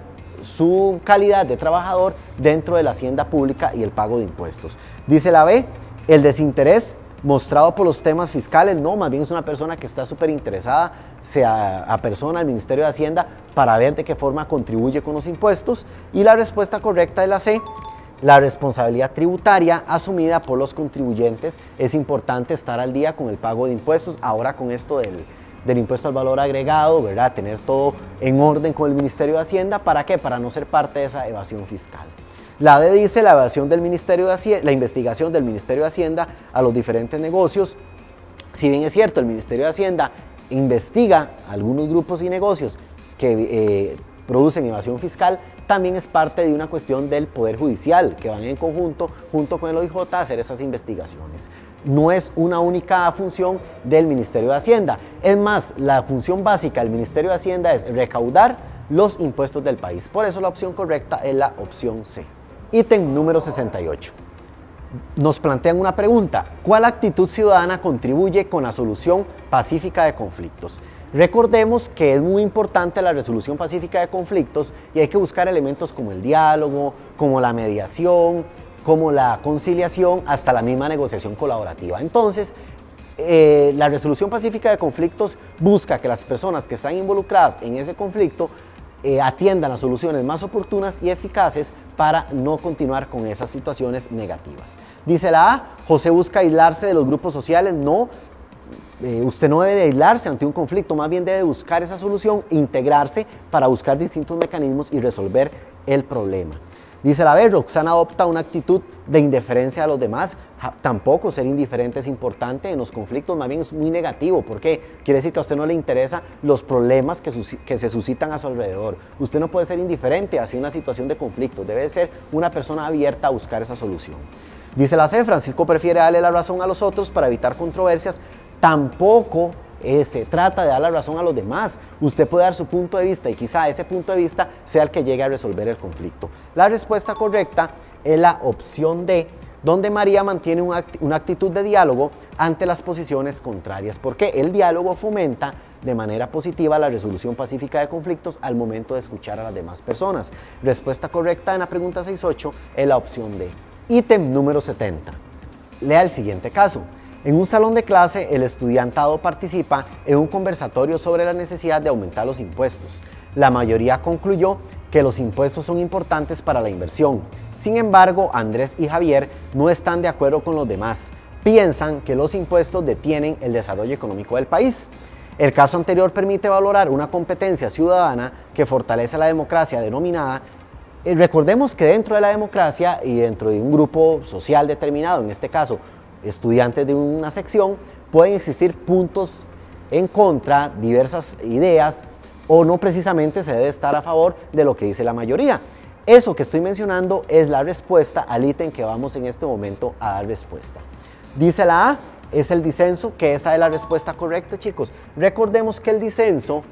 su calidad de trabajador dentro de la hacienda pública y el pago de impuestos. Dice la B, el desinterés mostrado por los temas fiscales. No, más bien es una persona que está súper interesada, se apersona al Ministerio de Hacienda para ver de qué forma contribuye con los impuestos. Y la respuesta correcta es la C, la responsabilidad tributaria asumida por los contribuyentes. Es importante estar al día con el pago de impuestos, ahora con esto del impuesto al valor agregado, ¿verdad? Tener todo en orden con el Ministerio de Hacienda. ¿Para qué? Para no ser parte de esa evasión fiscal. La D dice la evasión del Ministerio de Hacienda, la investigación del Ministerio de Hacienda a los diferentes negocios. Si bien es cierto, el Ministerio de Hacienda investiga algunos grupos y negocios que producen evasión fiscal, también es parte de una cuestión del Poder Judicial, que van en conjunto, junto con el OIJ, a hacer esas investigaciones. No es una única función del Ministerio de Hacienda. Es más, la función básica del Ministerio de Hacienda es recaudar los impuestos del país. Por eso la opción correcta es la opción C. Ítem número 68. Nos plantean una pregunta: ¿cuál actitud ciudadana contribuye con la solución pacífica de conflictos? Recordemos que es muy importante la resolución pacífica de conflictos y hay que buscar elementos como el diálogo, como la mediación, como la conciliación, hasta la misma negociación colaborativa. Entonces, la resolución pacífica de conflictos busca que las personas que están involucradas en ese conflicto atiendan las soluciones más oportunas y eficaces para no continuar con esas situaciones negativas. Dice la A, José busca aislarse de los grupos sociales. No, usted no debe de aislarse ante un conflicto, más bien debe buscar esa solución, integrarse para buscar distintos mecanismos y resolver el problema. Dice la B, Roxana adopta una actitud de indiferencia a los demás. Tampoco ser indiferente es importante en los conflictos, más bien es muy negativo. ¿Por qué? Quiere decir que a usted no le interesan los problemas que se suscitan a su alrededor. Usted no puede ser indiferente hacia una situación de conflicto, debe ser una persona abierta a buscar esa solución. Dice la C, Francisco prefiere darle la razón a los otros para evitar controversias. Tampoco se trata de dar la razón a los demás. Usted puede dar su punto de vista y quizá ese punto de vista sea el que llegue a resolver el conflicto. La respuesta correcta es la opción D, donde María mantiene una actitud de diálogo ante las posiciones contrarias, porque el diálogo fomenta de manera positiva la resolución pacífica de conflictos al momento de escuchar a las demás personas. Respuesta correcta en la pregunta 6.8 es la opción D. Ítem número 70. Lea el siguiente caso. En un salón de clase, el estudiantado participa en un conversatorio sobre la necesidad de aumentar los impuestos. La mayoría concluyó que los impuestos son importantes para la inversión. Sin embargo, Andrés y Javier no están de acuerdo con los demás. Piensan que los impuestos detienen el desarrollo económico del país. El caso anterior permite valorar una competencia ciudadana que fortalece la democracia denominada. Recordemos que dentro de la democracia y dentro de un grupo social determinado, en este caso estudiantes de una sección, pueden existir puntos en contra, diversas ideas, o no precisamente se debe estar a favor de lo que dice la mayoría. Eso que estoy mencionando es la respuesta al ítem que vamos en este momento a dar respuesta. Dice la A, es el disenso, que esa es la respuesta correcta, chicos. Recordemos que el disenso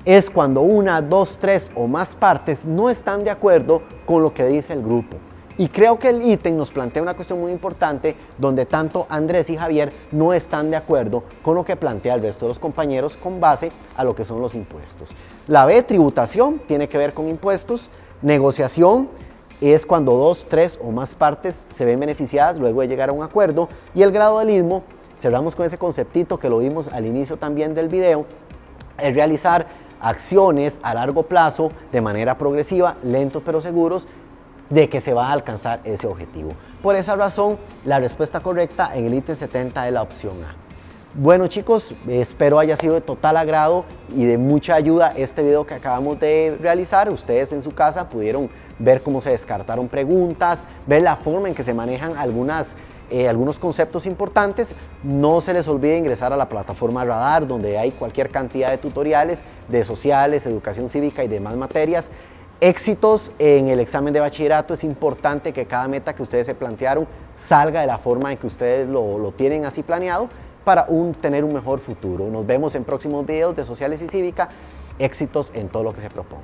es cuando una, dos, tres o más partes no están de acuerdo con lo que dice el grupo. Y creo que el ítem nos plantea una cuestión muy importante donde tanto Andrés y Javier no están de acuerdo con lo que plantea el resto de los compañeros con base a lo que son los impuestos. La B, tributación, tiene que ver con impuestos. Negociación es cuando dos, tres o más partes se ven beneficiadas luego de llegar a un acuerdo. Y el gradualismo, cerramos con ese conceptito que lo vimos al inicio también del video, es realizar acciones a largo plazo de manera progresiva, lentos pero seguros, de que se va a alcanzar ese objetivo. Por esa razón, la respuesta correcta en el ítem 70 es la opción A. Bueno chicos, espero haya sido de total agrado y de mucha ayuda este video que acabamos de realizar. Ustedes en su casa pudieron ver cómo se descartaron preguntas, ver la forma en que se manejan algunos conceptos importantes. No se les olvide ingresar a la plataforma Radar, donde hay cualquier cantidad de tutoriales de sociales, educación cívica y demás materias. Éxitos en el examen de bachillerato. Es importante que cada meta que ustedes se plantearon salga de la forma en que ustedes lo tienen así planeado para tener un mejor futuro. Nos vemos en próximos videos de sociales y cívica. Éxitos en todo lo que se proponga.